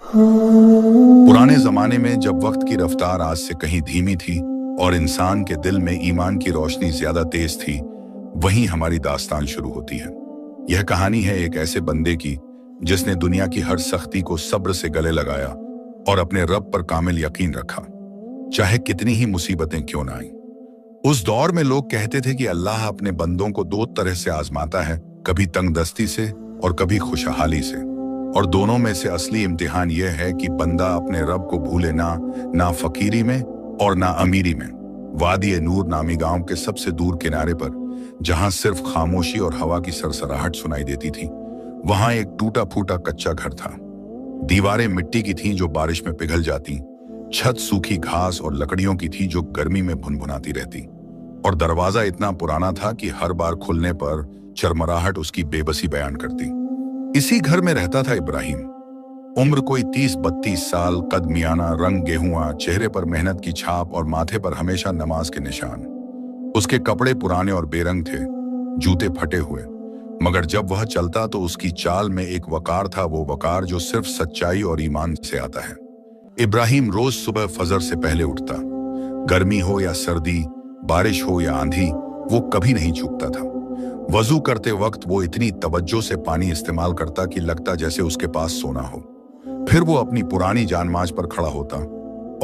पुराने जमाने में जब वक्त की रफ्तार आज से कहीं धीमी थी और इंसान के दिल में ईमान की रोशनी ज्यादा तेज थी, वहीं हमारी दास्तान शुरू होती है। यह कहानी है एक ऐसे बंदे की जिसने दुनिया की हर सख्ती को सब्र से गले लगाया और अपने रब पर कामिल यकीन रखा, चाहे कितनी ही मुसीबतें क्यों ना आईं। उस दौर में लोग कहते थे कि अल्लाह अपने बंदों को दो तरह से आजमाता है, कभी तंगदस्ती से और कभी खुशहाली से, और दोनों में से असली इम्तिहान यह है कि बंदा अपने रब को भूले ना फकीरी में और ना अमीरी में। वादी नूर नामी गांव के सबसे दूर किनारे पर, जहां सिर्फ खामोशी और हवा की सरसराहट सुनाई देती थी, वहां एक टूटा फूटा कच्चा घर था। दीवारें मिट्टी की थीं जो बारिश में पिघल जाती, छत सूखी घास और लकड़ियों की थी जो गर्मी में भुनभुनाती रहती, और दरवाजा इतना पुराना था कि हर बार खुलने पर चरमराहट उसकी बेबसी बयान करती। इसी घर में रहता था इब्राहिम। उम्र कोई 30-32 साल, कद मियाना, रंग गेहुआ, चेहरे पर मेहनत की छाप और माथे पर हमेशा नमाज के निशान। उसके कपड़े पुराने और बेरंग थे, जूते फटे हुए, मगर जब वह चलता तो उसकी चाल में एक वकार था, वो वकार जो सिर्फ सच्चाई और ईमान से आता है। इब्राहिम रोज सुबह फजर से पहले उठता। गर्मी हो या सर्दी, बारिश हो या आंधी, वो कभी नहीं चूकता था। वजू करते वक्त वो इतनी तवज्जो से पानी इस्तेमाल करता कि लगता जैसे उसके पास सोना हो। फिर वो अपनी पुरानी जानमाज पर खड़ा होता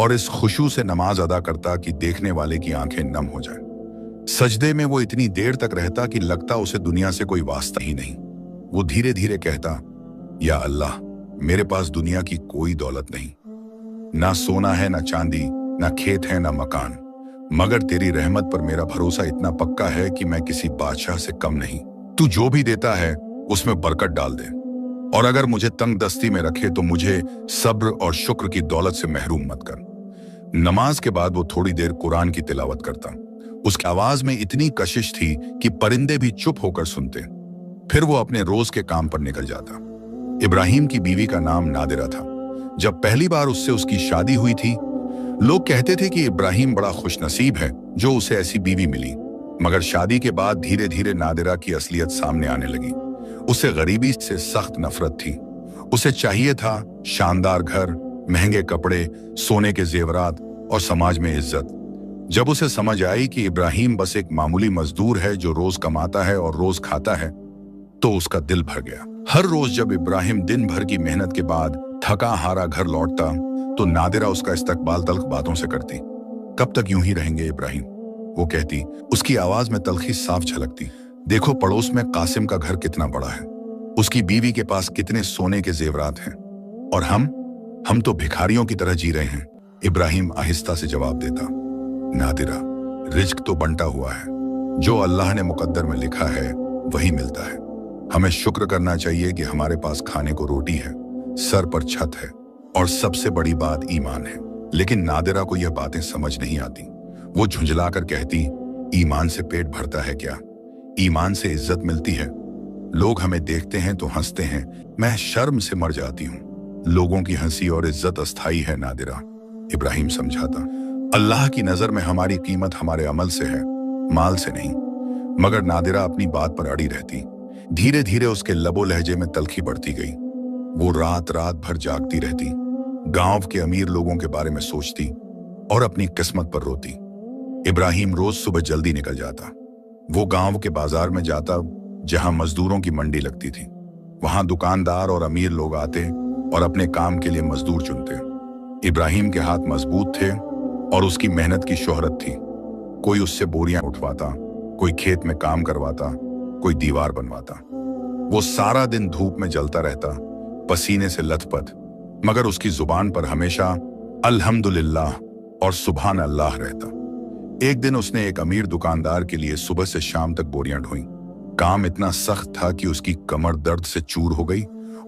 और इस खुशू से नमाज अदा करता कि देखने वाले की आंखें नम हो जाएं। सजदे में वो इतनी देर तक रहता कि लगता उसे दुनिया से कोई वास्ता ही नहीं। वो धीरे धीरे कहता, या अल्लाह, मेरे पास दुनिया की कोई दौलत नहीं, ना सोना है, ना चांदी, ना खेत है, ना मकान, मगर तेरी रहमत पर मेरा भरोसा इतना पक्का है कि मैं किसी बादशाह से कम नहीं। तू जो भी देता है उसमें बरकत डाल दे, और अगर मुझे तंग दस्ती में रखे तो मुझे सब्र और शुक्र की दौलत से महरूम मत कर। नमाज के बाद वो थोड़ी देर कुरान की तिलावत करता। उसकी आवाज में इतनी कशिश थी कि परिंदे भी चुप होकर सुनते। फिर वो अपने रोज के काम पर निकल जाता। इब्राहिम की बीवी का नाम नादिरा था। जब पहली बार उससे उसकी शादी हुई थी, लोग कहते थे कि इब्राहिम बड़ा खुशनसीब है जो उसे ऐसी बीवी मिली, मगर शादी के बाद धीरे धीरे नादिरा की असलियत सामने आने लगी। उसे गरीबी से सख्त नफरत थी। उसे चाहिए था शानदार घर, महंगे कपड़े, सोने के जेवरात और समाज में इज्जत। जब उसे समझ आई कि इब्राहिम बस एक मामूली मजदूर है जो रोज कमाता है और रोज खाता है, तो उसका दिल भर गया। हर रोज जब इब्राहिम दिन भर की मेहनत के बाद थका हारा घर लौटता तो नादिरा उसका इस्तकबाल तल्ख बातों से करती। कब तक यूं ही रहेंगे इब्राहिम, वो कहती। उसकी आवाज में तल्खी साफ झलकती। देखो पड़ोस में कासिम का घर कितना बड़ा है, उसकी बीवी के पास कितने सोने के जेवरात हैं, और हम तो भिखारियों की तरह जी रहे हैं। इब्राहिम आहिस्ता से जवाब देता, नादिरा, रिज्क तो बंटा हुआ है, जो अल्लाह ने मुकद्दर में लिखा है वही मिलता है। हमें शुक्र करना चाहिए कि हमारे पास खाने को रोटी है, सर पर छत है, और सबसे बड़ी बात ईमान है। लेकिन नादिरा को यह बातें समझ नहीं आती। वो झुंझलाकर कहती, ईमान से पेट भरता है क्या? ईमान से इज्जत मिलती है। लोग हमें देखते हैं तो हंसते हैं, मैं शर्म से मर जाती हूँ। लोगों की हंसी और इज्जत अस्थाई है नादिरा, इब्राहिम समझाता। अल्लाह की नजर में हमारी कीमत हमारे अमल से है, माल से नहीं। मगर नादिरा अपनी बात पर अड़ी रहती। धीरे धीरे उसके लबो लहजे में तल्खी बढ़ती गई। वो रात रात भर जागती रहती, गांव के अमीर लोगों के बारे में सोचती और अपनी किस्मत पर रोती। इब्राहिम रोज सुबह जल्दी निकल जाता। वो गांव के बाजार में जाता जहां मजदूरों की मंडी लगती थी। वहां दुकानदार और अमीर लोग आते और अपने काम के लिए मजदूर चुनते। इब्राहिम के हाथ मजबूत थे और उसकी मेहनत की शोहरत थी। कोई उससे बोरियां उठवाता, कोई खेत में काम करवाता, कोई दीवार बनवाता। वो सारा दिन धूप में जलता रहता, पसीने से लथपथ, मगर उसकी जुबान पर हमेशा अल्हम्दुलिल्लाह और सुभान अल्लाह रहता। एक दिन उसने एक अमीर दुकानदार के लिए सुबह से शाम तक बोरियां ढोई। काम इतना सख्त था कि उसकी कमर दर्द से चूर हो गई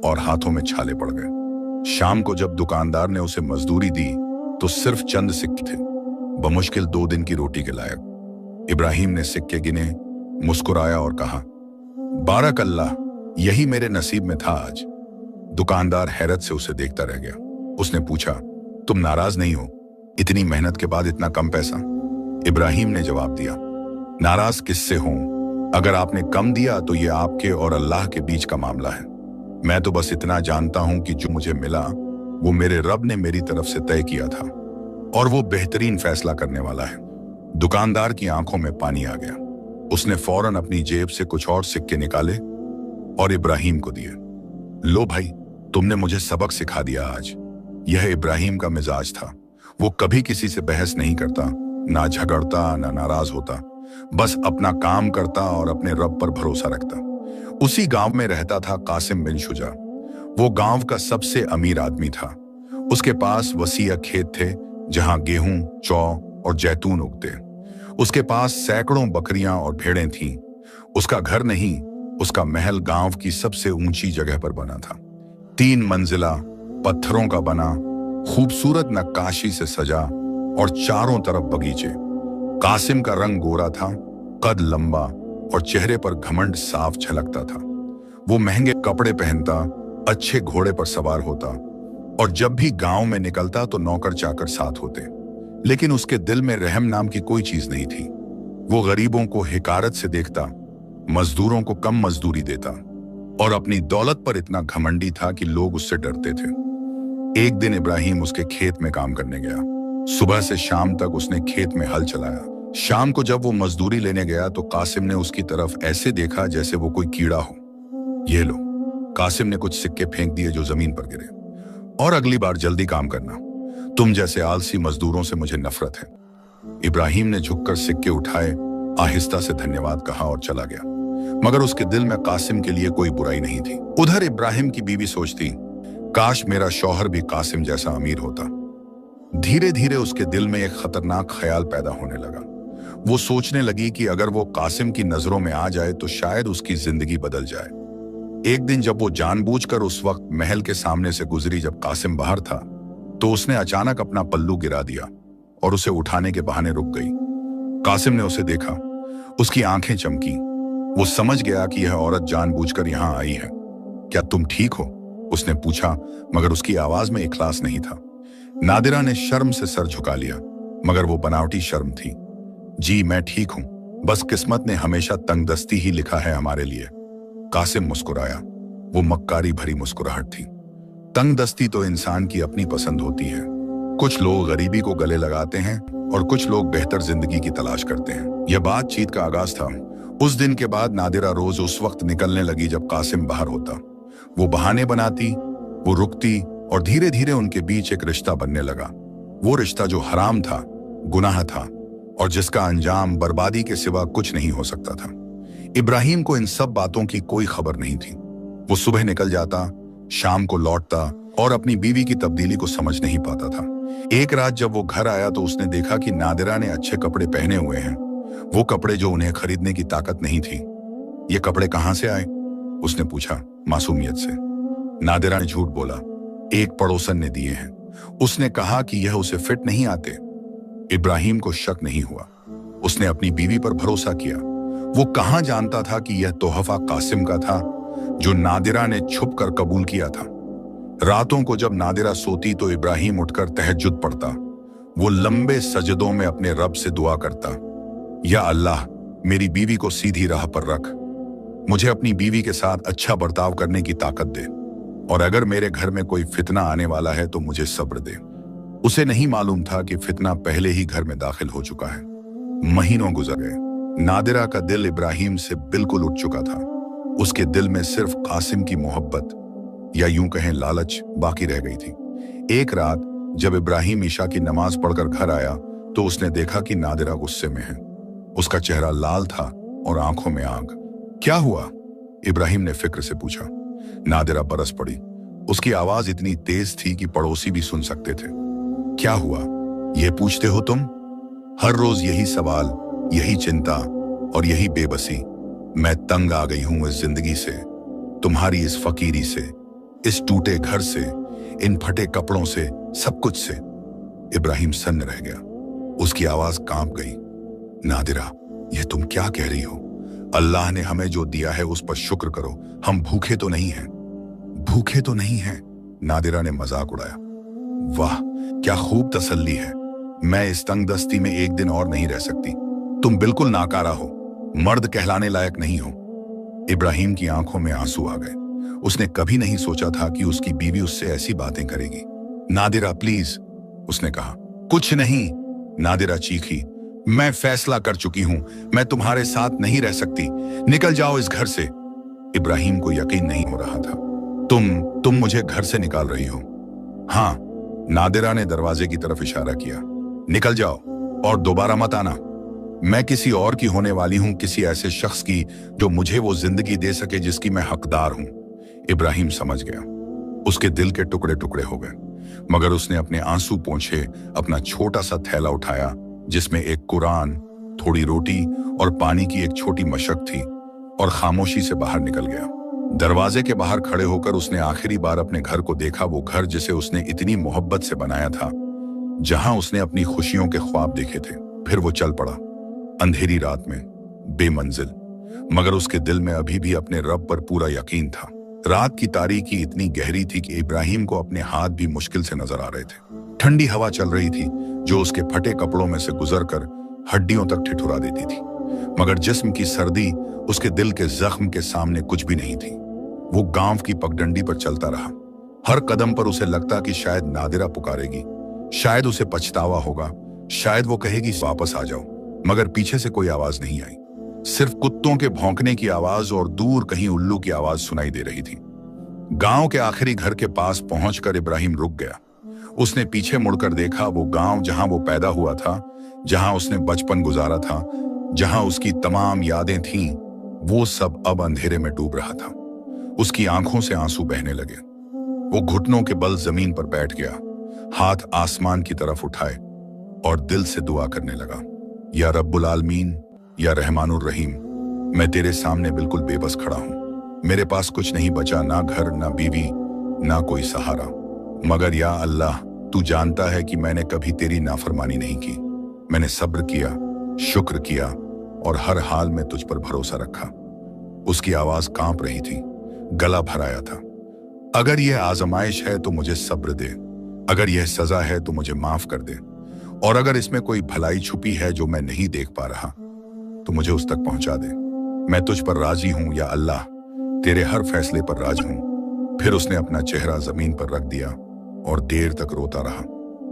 और हाथों में छाले पड़ गए। शाम को जब दुकानदार ने उसे मजदूरी दी तो सिर्फ चंद सिक्के थे, बमुश्किल 2 दिन की रोटी के लायक। इब्राहिम ने सिक्के गिने, मुस्कुराया और कहा, बारक अल्लाह, यही मेरे नसीब में था आज। दुकानदार हैरत से उसे देखता रह गया। उसने पूछा, तुम नाराज नहीं हो? इतनी मेहनत के बाद इतना कम पैसा? इब्राहिम ने जवाब दिया, नाराज किससे हूं? अगर आपने कम दिया तो ये आपके और अल्लाह के बीच का मामला है। मैं तो बस इतना जानता हूं कि जो मुझे मिला वो मेरे रब ने मेरी तरफ से तय किया था और वो बेहतरीन फैसला करने वाला है। दुकानदार की आंखों में पानी आ गया। उसने फौरन अपनी जेब से कुछ और सिक्के निकाले और इब्राहिम को दिए। लो भाई, तुमने मुझे सबक सिखा दिया आज। यह इब्राहिम का मिजाज था। वो कभी किसी से बहस नहीं करता, ना झगड़ता, ना नाराज होता, बस अपना काम करता और अपने रब पर भरोसा रखता। उसी गांव में रहता था कासिम बिन शुजा। वो गांव का सबसे अमीर आदमी था। उसके पास वसीय खेत थे जहां गेहूं, जौ और जैतून उगते। उसके पास सैकड़ों बकरियां और भेड़ें थीं। उसका घर नहीं, उसका महल गांव की सबसे ऊंची जगह पर बना था। 3 मंजिला, पत्थरों का बना, खूबसूरत नक्काशी से सजा और चारों तरफ बगीचे। कासिम का रंग गोरा था, कद लंबा और चेहरे पर घमंड साफ झलकता था। वो महंगे कपड़े पहनता, अच्छे घोड़े पर सवार होता और जब भी गांव में निकलता तो नौकर चाकर साथ होते। लेकिन उसके दिल में रहम नाम की कोई चीज नहीं थी। वो गरीबों को हिकारत से देखता, मजदूरों को कम मजदूरी देता और अपनी दौलत पर इतना घमंडी था कि लोग उससे डरते थे। एक दिन इब्राहिम उसके खेत में काम करने गया। सुबह से शाम तक उसने खेत में हल चलाया। शाम को जब वो मजदूरी लेने गया तो कासिम ने उसकी तरफ ऐसे देखा जैसे वो कोई कीड़ा हो। ये लो, कासिम ने कुछ सिक्के फेंक दिए जो जमीन पर गिरे। और अगली बार जल्दी काम करना, तुम जैसे आलसी मजदूरों से मुझे नफरत है। इब्राहिम ने झुककर सिक्के उठाए, आहिस्ता से धन्यवाद कहा और चला गया। मगर उसके दिल में कासिम के लिए कोई बुराई नहीं थी। उधर इब्राहिम की बीवी सोचती, काश मेरा शौहर भी कासिम जैसा अमीर होता। धीरे धीरे उसके दिल में एक खतरनाक ख्याल पैदा होने लगा। वो सोचने लगी कि अगर वो कासिम की नजरों में आ जाए तो शायद उसकी जिंदगी बदल जाए। एक दिन जब वो जानबूझकर उस वक्त महल के सामने से गुजरी जब कासिम बाहर था, तो उसने अचानक अपना पल्लू गिरा दिया और उसे उठाने के बहाने रुक गई। कासिम ने उसे देखा, उसकी आंखें चमकी। वो समझ गया कि यह औरत जानबूझकर यहां आई है। क्या तुम ठीक हो? उसने पूछा, मगर उसकी आवाज में इखलास नहीं था। नादिरा ने शर्म से सर झुका लिया, मगर वो बनावटी शर्म थी। जी मैं ठीक हूं, बस किस्मत ने हमेशा तंगदस्ती ही लिखा है हमारे लिए। कासिम मुस्कुराया। वो मक्कारी भरी मुस्कुराहट थी। तंगदस्ती तो इंसान की अपनी पसंद होती है। कुछ लोग गरीबी को गले लगाते हैं और कुछ लोग बेहतर जिंदगी की तलाश करते हैं। यह बातचीत का आगाज था। उस दिन के बाद नादिरा रोज उस वक्त निकलने लगी जब कासिम बाहर होता। वो बहाने बनाती, वो रुकती और धीरे धीरे उनके बीच एक रिश्ता बनने लगा। वो रिश्ता जो हराम था, गुनाह था और जिसका अंजाम बर्बादी के सिवा कुछ नहीं हो सकता था। इब्राहिम को इन सब बातों की कोई खबर नहीं थी। वो सुबह निकल जाता, शाम को लौटता और अपनी बीवी की तब्दीली को समझ नहीं पाता था। एक रात जब वो घर आया तो उसने देखा कि नादिरा ने अच्छे कपड़े पहने हुए हैं, वो कपड़े जो उन्हें खरीदने की ताकत नहीं थी। ये कपड़े कहां से आए? उसने पूछा मासूमियत से। नादिरा ने झूठ बोला, एक पड़ोसन ने दिए हैं। उसने कहा कि यह उसे फिट नहीं आते। इब्राहिम को शक नहीं हुआ। उसने अपनी बीवी पर भरोसा किया। वो कहां जानता था कि यह तोहफा कासिम का था, जो नादिरा ने छुप कर कबूल किया था। रातों को जब नादिरा सोती तो इब्राहिम उठकर तहज्जुद पढ़ता। वो लंबे सजदों में अपने रब से दुआ करता, या अल्लाह, मेरी बीवी को सीधी राह पर रख, मुझे अपनी बीवी के साथ अच्छा बर्ताव करने की ताकत दे, और अगर मेरे घर में कोई फितना आने वाला है तो मुझे सब्र दे। उसे नहीं मालूम था कि फितना पहले ही घर में दाखिल हो चुका है। महीनों गुजर गए। नादिरा का दिल इब्राहिम से बिल्कुल उठ चुका था। उसके दिल में सिर्फ कासिम की मोहब्बत, या यूं कहें लालच, बाकी रह गई थी। एक रात जब इब्राहिम ईशा की नमाज पढ़कर घर आया तो उसने देखा कि नादिरा गुस्से में है। उसका चेहरा लाल था और आंखों में आग। क्या हुआ? इब्राहिम ने फिक्र से पूछा। नादिरा बरस पड़ी। उसकी आवाज इतनी तेज थी कि पड़ोसी भी सुन सकते थे। क्या हुआ? यह पूछते हो तुम? हर रोज यही सवाल, यही चिंता और यही बेबसी। मैं तंग आ गई हूं इस जिंदगी से, तुम्हारी इस फकीरी से, इस टूटे घर से, इन फटे कपड़ों से, सब कुछ से। इब्राहिम सन्न रह गया। उसकी आवाज कांप गई। नादिरा, यह तुम क्या कह रही हो? अल्लाह ने हमें जो दिया है उस पर शुक्र करो। हम भूखे तो नहीं हैं। भूखे तो नहीं हैं, नादिरा ने मजाक उड़ाया। वाह, क्या खूब तसल्ली है। मैं इस तंगदस्ती में एक दिन और नहीं रह सकती। तुम बिल्कुल नाकारा हो, मर्द कहलाने लायक नहीं हो। इब्राहिम की आंखों में आंसू आ गए। उसने कभी नहीं सोचा था कि उसकी बीवी उससे ऐसी बातें करेगी। नादिरा प्लीज, उसने कहा। कुछ नहीं, नादिरा चीखी। मैं फैसला कर चुकी हूं, मैं तुम्हारे साथ नहीं रह सकती, निकल जाओ इस घर से। इब्राहिम को यकीन नहीं हो रहा था। तुम मुझे घर से निकाल रही हो? हाँ, नादिरा ने दरवाजे की तरफ इशारा किया। निकल जाओ और दोबारा मत आना। मैं किसी और की होने वाली हूं, किसी ऐसे शख्स की जो मुझे वो जिंदगी दे सके जिसकी मैं हकदार हूं। इब्राहिम समझ गया। उसके दिल के टुकड़े टुकड़े हो गए, मगर उसने अपने आंसू पोंछे अपना छोटा सा थैला उठाया जिसमें एक कुरान, थोड़ी रोटी और पानी की एक छोटी मशक थी, और खामोशी से बाहर निकल गया। दरवाजे के बाहर खड़े होकर उसने आखिरी बार अपने घर को देखा, वो घर जिसे उसने इतनी मोहब्बत से बनाया था, जहां उसने अपनी खुशियों के ख्वाब देखे थे। फिर वो चल पड़ा, अंधेरी रात में, बेमंजिल, मगर उसके दिल में अभी भी अपने रब पर पूरा यकीन था। रात की तारीकी इतनी गहरी थी कि इब्राहिम को अपने हाथ भी मुश्किल से नजर आ रहे थे। ठंडी हवा चल रही थी जो उसके फटे कपड़ों में से गुजरकर हड्डियों तक ठिठुरा देती थी, मगर जिस्म की सर्दी उसके दिल के जख्म के सामने कुछ भी नहीं थी। वो गांव की पगडंडी पर चलता रहा। हर कदम पर उसे लगता कि शायद नादिरा पुकारेगी, शायद उसे पछतावा होगा, शायद वो कहेगी वापस आ जाओ, मगर पीछे से कोई आवाज नहीं आई। सिर्फ कुत्तों के भौंकने की आवाज और दूर कहीं उल्लू की आवाज सुनाई दे रही थी। गांव के आखिरी घर के पास पहुंचकर इब्राहिम रुक गया। उसने पीछे मुड़कर देखा। वो गांव जहां वो पैदा हुआ था, जहां उसने बचपन गुजारा था, जहां उसकी तमाम यादें थीं, वो सब अब अंधेरे में डूब रहा था। उसकी आंखों से आंसू बहने लगे। वो घुटनों के बल जमीन पर बैठ गया, हाथ आसमान की तरफ उठाए और दिल से दुआ करने लगा। या रब्बुल आलमीन, या रहमानुर रहीम, मैं तेरे सामने बिल्कुल बेबस खड़ा हूं। मेरे पास कुछ नहीं बचा, ना घर, ना बीवी, ना कोई सहारा, मगर या अल्लाह, तू जानता है कि मैंने कभी तेरी नाफरमानी नहीं की। मैंने सब्र किया, शुक्र किया और हर हाल में तुझ पर भरोसा रखा। उसकी आवाज कांप रही थी, गला भर आया था। अगर यह आजमाइश है तो मुझे सब्र दे, अगर यह सजा है तो मुझे माफ कर दे, और अगर इसमें कोई भलाई छुपी है जो मैं नहीं देख पा रहा तो मुझे उस तक पहुंचा दे। मैं तुझ पर राजी हूं या अल्लाह, तेरे हर फैसले पर राजी हूं। फिर उसने अपना चेहरा जमीन पर रख दिया और देर तक रोता रहा।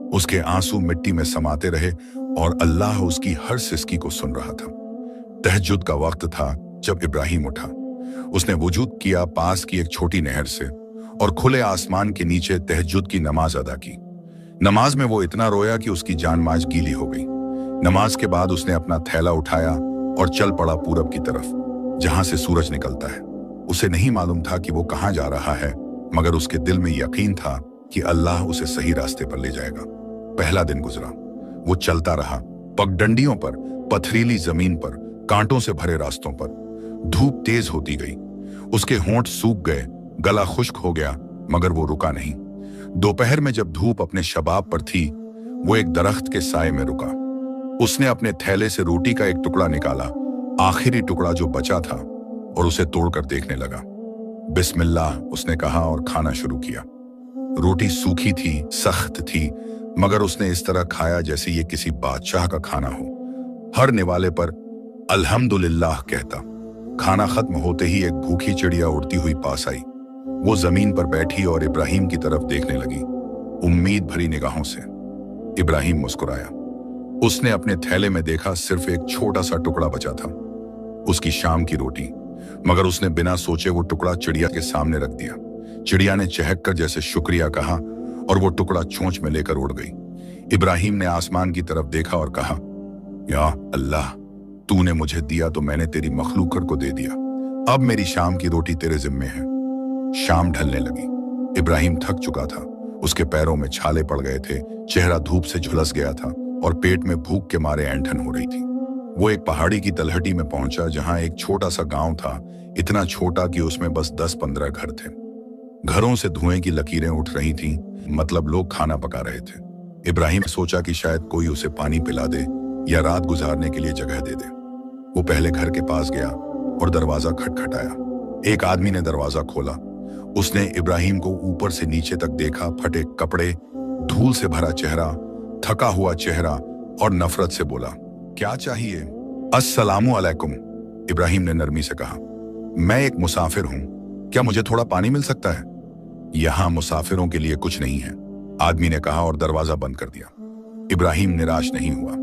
उसके आंसू मिट्टी में समाते रहे और अल्लाह उसकी हर सिसकी को सुन रहा था। तहज्जुद का वक्त था जब इब्राहिम उठा। उसने वुजूद किया पास की एक छोटी नहर से और खुले आसमान के नीचे तहज्जुद की नमाज अदा की। नमाज में वो इतना रोया कि उसकी जान माज गीली हो गई। नमाज के बाद उसने अपना थैला उठाया और चल पड़ा पूरब की तरफ, जहां से सूरज निकलता है। उसे नहीं मालूम था कि वो कहां जा रहा है, मगर उसके दिल में यकीन था कि अल्लाह उसे सही रास्ते पर ले जाएगा। पहला दिन गुजरा। वो चलता रहा, पगडंडियों पर, पथरीली जमीन पर, कांटों से भरे रास्तों पर। धूप तेज होती गई, उसके होंठ सूख गए, गला खुश्क हो गया, मगर वो रुका नहीं। दोपहर में जब धूप अपने शबाब पर थी, वो एक दरख्त के साए में रुका। उसने अपने थैले से रोटी का एक टुकड़ा निकाला, आखिरी टुकड़ा जो बचा था, और उसे तोड़कर देखने लगा। बिस्मिल्लाह, उसने कहा और खाना शुरू किया। रोटी सूखी थी, सख्त थी, मगर उसने इस तरह खाया जैसे ये किसी बादशाह का खाना हो। हर निवाले पर अल्हम्दुलिल्लाह कहता। खाना खत्म होते ही एक भूखी चिड़िया उड़ती हुई पास आई। वो जमीन पर बैठी और इब्राहिम की तरफ देखने लगी, उम्मीद भरी निगाहों से। इब्राहिम मुस्कुराया। उसने अपने थैले में देखा, सिर्फ एक छोटा सा टुकड़ा बचा था, उसकी शाम की रोटी, मगर उसने बिना सोचे वो टुकड़ा चिड़िया के सामने रख दिया। चिड़िया ने चहककर जैसे शुक्रिया कहा और वो टुकड़ा चोंच में लेकर उड़ गई। इब्राहिम ने आसमान की तरफ देखा और कहा, या अल्लाह, तूने मुझे दिया तो मैंने तेरी मखलूकत को दे दिया। अब मेरी शाम की रोटी तेरे जिम्मे है। शाम ढलने लगी। इब्राहिम थक चुका था, उसके पैरों में छाले पड़ गए थे, चेहरा धूप से झुलस गया था और पेट में भूख के मारे ऐंठन हो रही थी। वो एक पहाड़ी की तलहटी में पहुंचा जहां एक छोटा सा गांव था, इतना छोटा कि उसमें बस 10-15 घर थे। घरों से धुएं की लकीरें उठ रही थीं, मतलब लोग खाना पका रहे थे। इब्राहिम सोचा कि शायद कोई उसे पानी पिला दे या रात गुजारने के लिए जगह दे दे। वो पहले घर के पास गया और दरवाजा खटखटाया। एक आदमी ने दरवाजा खोला। उसने इब्राहिम को ऊपर से नीचे तक देखा, फटे कपड़े, धूल से भरा चेहरा, थका हुआ चेहरा, और नफरत से बोला, क्या चाहिए? अस्सलामु अलैकुम, इब्राहिम ने नरमी से कहा। मैं एक मुसाफिर हूं, क्या मुझे थोड़ा पानी मिल सकता है? यहां मुसाफिरों के लिए कुछ नहीं है। आदमी ने कहा और दरवाजा बंद कर दिया। इब्राहिम निराश नहीं हुआ।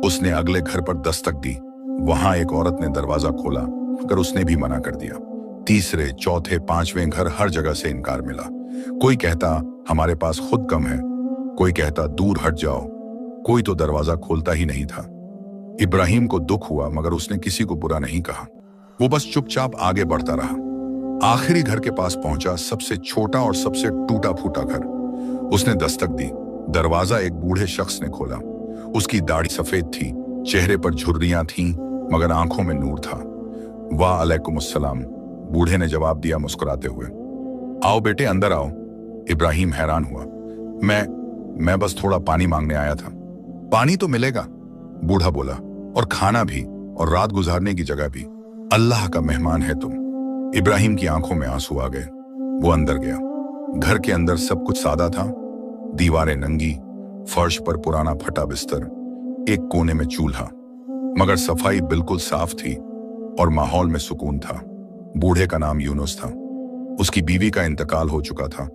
उसने अगले घर पर दस्तक दी। वहां एक औरत ने दरवाजा खोला, मगर उसने भी मना कर दिया। तीसरे, चौथे, पांचवें घर, हर जगह से इनकार मिला। कोई कहता हमारे पास खुद कम है, कोई कहता दूर हट जाओ, कोई तो दरवाजा खोलता ही नहीं था। इब्राहिम को दुख हुआ, मगर उसने किसी को बुरा नहीं कहा। वो बस चुपचाप आगे बढ़ता रहा। आखिरी घर के पास पहुंचा, सबसे छोटा और सबसे टूटा फूटा घर। उसने दस्तक दी। दरवाजा एक बूढ़े शख्स ने खोला। उसकी दाढ़ी सफेद थी, चेहरे पर झुर्रियां थीं, मगर आंखों में नूर था। वाह अलैकुम अस्सलाम, बूढ़े ने जवाब दिया मुस्कुराते हुए। आओ बेटे, अंदर आओ। इब्राहिम हैरान हुआ। मैं बस थोड़ा पानी मांगने आया था। पानी तो मिलेगा, बूढ़ा बोला, और खाना भी, और रात गुजारने की जगह भी। अल्लाह का मेहमान है तुम। इब्राहिम की आंखों में आंसू आ गए। वो अंदर गया। घर के अंदर सब कुछ सादा था। दीवारें नंगी, फर्श पर पुराना फटा बिस्तर, एक कोने में चूल्हा, मगर सफाई बिल्कुल साफ थी और माहौल में सुकून था। बूढ़े का नाम यूनुस था। उसकी बीवी का इंतकाल हो चुका था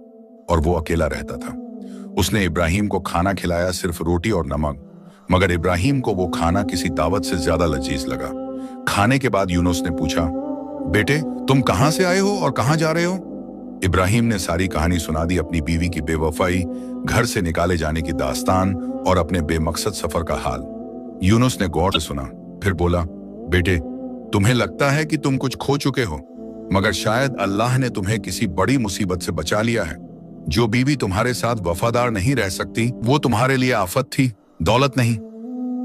और वो अकेला रहता था। उसने इब्राहिम को खाना खिलाया, सिर्फ रोटी और नमक, मगर इब्राहिम को वो खाना किसी दावत से ज्यादा लजीज लगा। खाने के बाद यूनुस ने पूछा, बेटे तुम कहां से आए हो और कहां जा रहे हो? इब्राहिम ने सारी कहानी सुना दी, अपनी बीवी की बेवफाई, घर से निकाले जाने की दास्तान और अपने बेमकसद सफर का हाल। यूनुस ने गौर से सुना, फिर बोला, बेटे तुम्हें लगता है कि तुम कुछ खो चुके हो, मगर शायद अल्लाह ने तुम्हें किसी बड़ी मुसीबत से बचा लिया है। जो बीवी तुम्हारे साथ वफादार नहीं रह सकती, वो तुम्हारे लिए आफत थी, दौलत नहीं।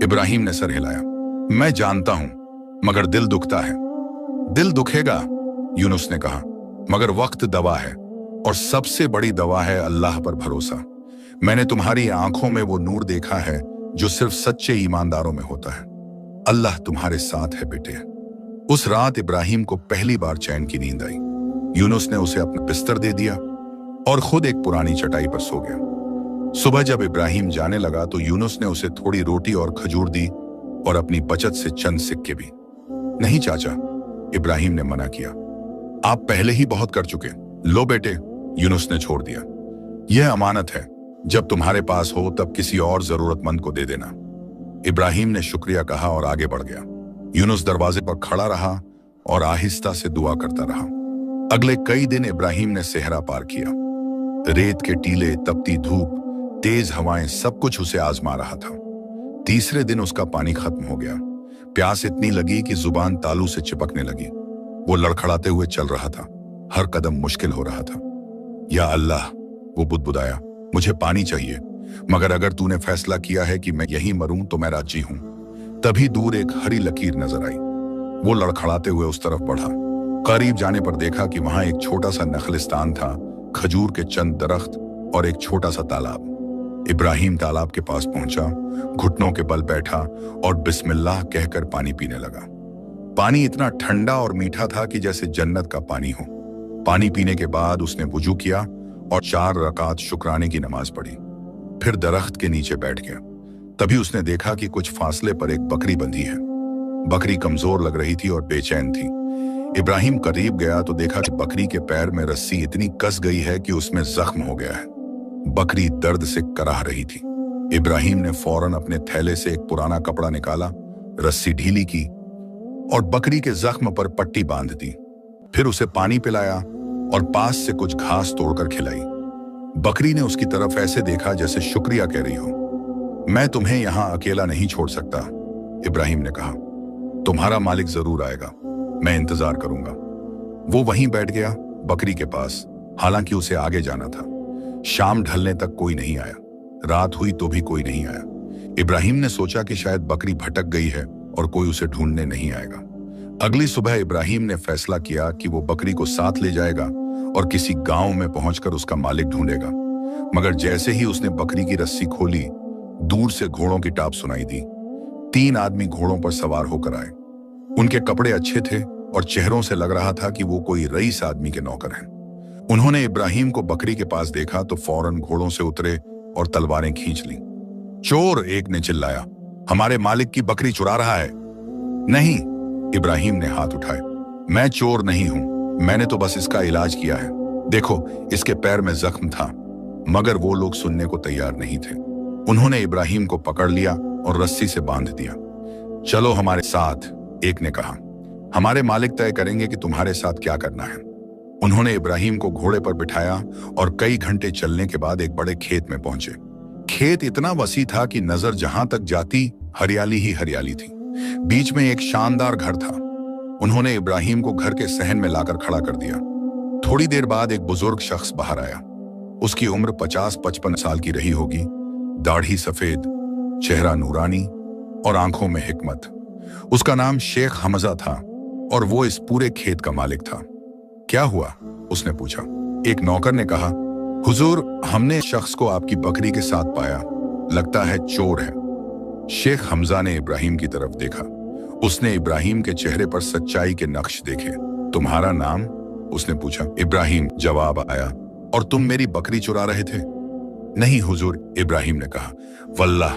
इब्राहिम ने सर हिलाया। मैं जानता हूं, मगर दिल दुखता है। दिल दुखेगा, यूनुस ने कहा, मगर वक्त दवा है, और सबसे बड़ी दवा है अल्लाह पर भरोसा। मैंने तुम्हारी आंखों में वो नूर देखा है जो सिर्फ सच्चे ईमानदारों में होता है। अल्लाह तुम्हारे साथ है बेटे। उस रात इब्राहिम को पहली बार चैन की नींद आई। यूनुस ने उसे अपना बिस्तर दे दिया और खुद एक पुरानी चटाई पर सो गया। सुबह जब इब्राहिम जाने लगा तो यूनुस ने उसे थोड़ी रोटी और खजूर दी और अपनी बचत से चंद सिक्के भी। नहीं चाचा, इब्राहिम ने मना किया, आप पहले ही बहुत कर चुके। लो बेटे, यूनुस ने छोड़ दिया। यह अमानत है, जब तुम्हारे पास हो तब किसी और जरूरतमंद को दे देना। इब्राहिम ने शुक्रिया कहा और आगे बढ़ गया। यूनुस दरवाजे पर खड़ा रहा और आहिस्ता से दुआ करता रहा। अगले कई दिन इब्राहिम ने सहरा पार किया। रेत के टीले, तपती धूप, तेज हवाएं, सब कुछ उसे आजमा रहा था। तीसरे दिन उसका पानी खत्म हो गया। प्यास इतनी लगी कि जुबान तालू से चिपकने लगी। वो लड़खड़ाते हुए चल रहा था। हर कदम मुश्किल हो रहा था। या अल्लाह, वो बुदबुदाया, मुझे पानी चाहिए, मगर अगर तूने फैसला किया है कि मैं यहीं मरूं तो मैं राजी हूं। तभी दूर एक हरी लकीर नजर आई। वो लड़खड़ाते हुए उस तरफ बढ़ा। करीब जाने पर देखा कि वहां एक छोटा सा नखलिस्तान था, खजूर के चंद दरख्त और एक छोटा सा तालाब। इब्राहिम तालाब के पास पहुंचा, घुटनों के बल बैठा और बिस्मिल्लाह कहकर पानी पीने लगा। पानी इतना ठंडा और मीठा था कि जैसे जन्नत का पानी हो। पानी पीने के बाद उसने वुजू किया और 4 रकात शुक्राने की नमाज पढ़ी। फिर दरख्त के नीचे बैठ गया। तभी उसने देखा कि कुछ फासले पर एक बकरी बंधी है। बकरी कमजोर लग रही थी और बेचैन थी। इब्राहिम करीब गया तो देखा कि बकरी के पैर में रस्सी इतनी कस गई है कि उसमें जख्म हो गया है। बकरी दर्द से कराह रही थी। इब्राहिम ने फौरन अपने थैले से एक पुराना कपड़ा निकाला, रस्सी ढीली की और बकरी के जख्म पर पट्टी बांध दी। फिर उसे पानी पिलाया और पास से कुछ घास तोड़कर खिलाई। बकरी ने उसकी तरफ ऐसे देखा जैसे शुक्रिया कह रही हो। मैं तुम्हें यहां अकेला नहीं छोड़ सकता, इब्राहिम ने कहा। तुम्हारा मालिक जरूर आएगा, मैं इंतजार करूंगा। वो वहीं बैठ गया, बकरी के पास, हालांकि उसे आगे जाना था। शाम ढलने तक कोई नहीं आया। रात हुई तो भी कोई नहीं आया। इब्राहिम ने सोचा कि शायद बकरी भटक गई है और कोई उसे ढूंढने नहीं आएगा। अगली सुबह इब्राहिम ने फैसला किया कि वो बकरी को साथ ले जाएगा और किसी गांव में पहुंचकर उसका मालिक ढूंढेगा। मगर जैसे ही उसने बकरी की रस्सी खोली, दूर से घोड़ों की टाप सुनाई दी। 3 आदमी घोड़ों पर सवार होकर आए। उनके कपड़े अच्छे थे और चेहरों से लग रहा था कि वो कोई रईस आदमी के नौकर हैं। उन्होंने इब्राहिम को बकरी के पास देखा तो फौरन घोड़ों से उतरे और तलवारें खींच ली। चोर, एक ने चिल्लाया, हमारे मालिक की बकरी चुरा रहा है। नहीं, इब्राहिम ने हाथ उठाए, मैं चोर नहीं हूं, मैंने तो बस इसका इलाज किया है। देखो, इसके पैर में जख्म था। मगर वो लोग सुनने को तैयार नहीं थे। उन्होंने इब्राहिम को पकड़ लिया और रस्सी से बांध दिया। चलो हमारे साथ, एक ने कहा। हमारे मालिक तय करेंगे कि तुम्हारे साथ क्या करना है। उन्होंने इब्राहिम को घोड़े पर बिठाया और कई घंटे चलने के बाद एक बड़े खेत में पहुंचे। खेत इतना वसी था कि नजर जहां तक जाती हरियाली ही हरियाली थी। बीच में एक शानदार घर था। उन्होंने इब्राहिम को घर के सहन में लाकर खड़ा कर दिया। थोड़ी देर बाद एक बुजुर्ग शख्स बाहर आया। उसकी उम्र 50-55 साल की रही होगी। दाढ़ी सफेद, चेहरा नूरानी और आंखों में हिकमत। उसका नाम शेख हमजा था और वो इस पूरे खेत का मालिक था। क्या हुआ? उसने पूछा। एक नौकर ने कहा, हुजूर, हमने शख्स को आपकी बकरी के साथ पाया, लगता है चोर है। शेख हमजा ने इब्राहिम की तरफ देखा। उसने इब्राहिम के चेहरे पर सच्चाई के नक्श देखे। तुम्हारा नाम? उसने पूछा। इब्राहिम जवाब आया। और तुम मेरी बकरी चुरा रहे थे? नहीं हुजूर, इब्राहिम ने कहा। वल्लाह,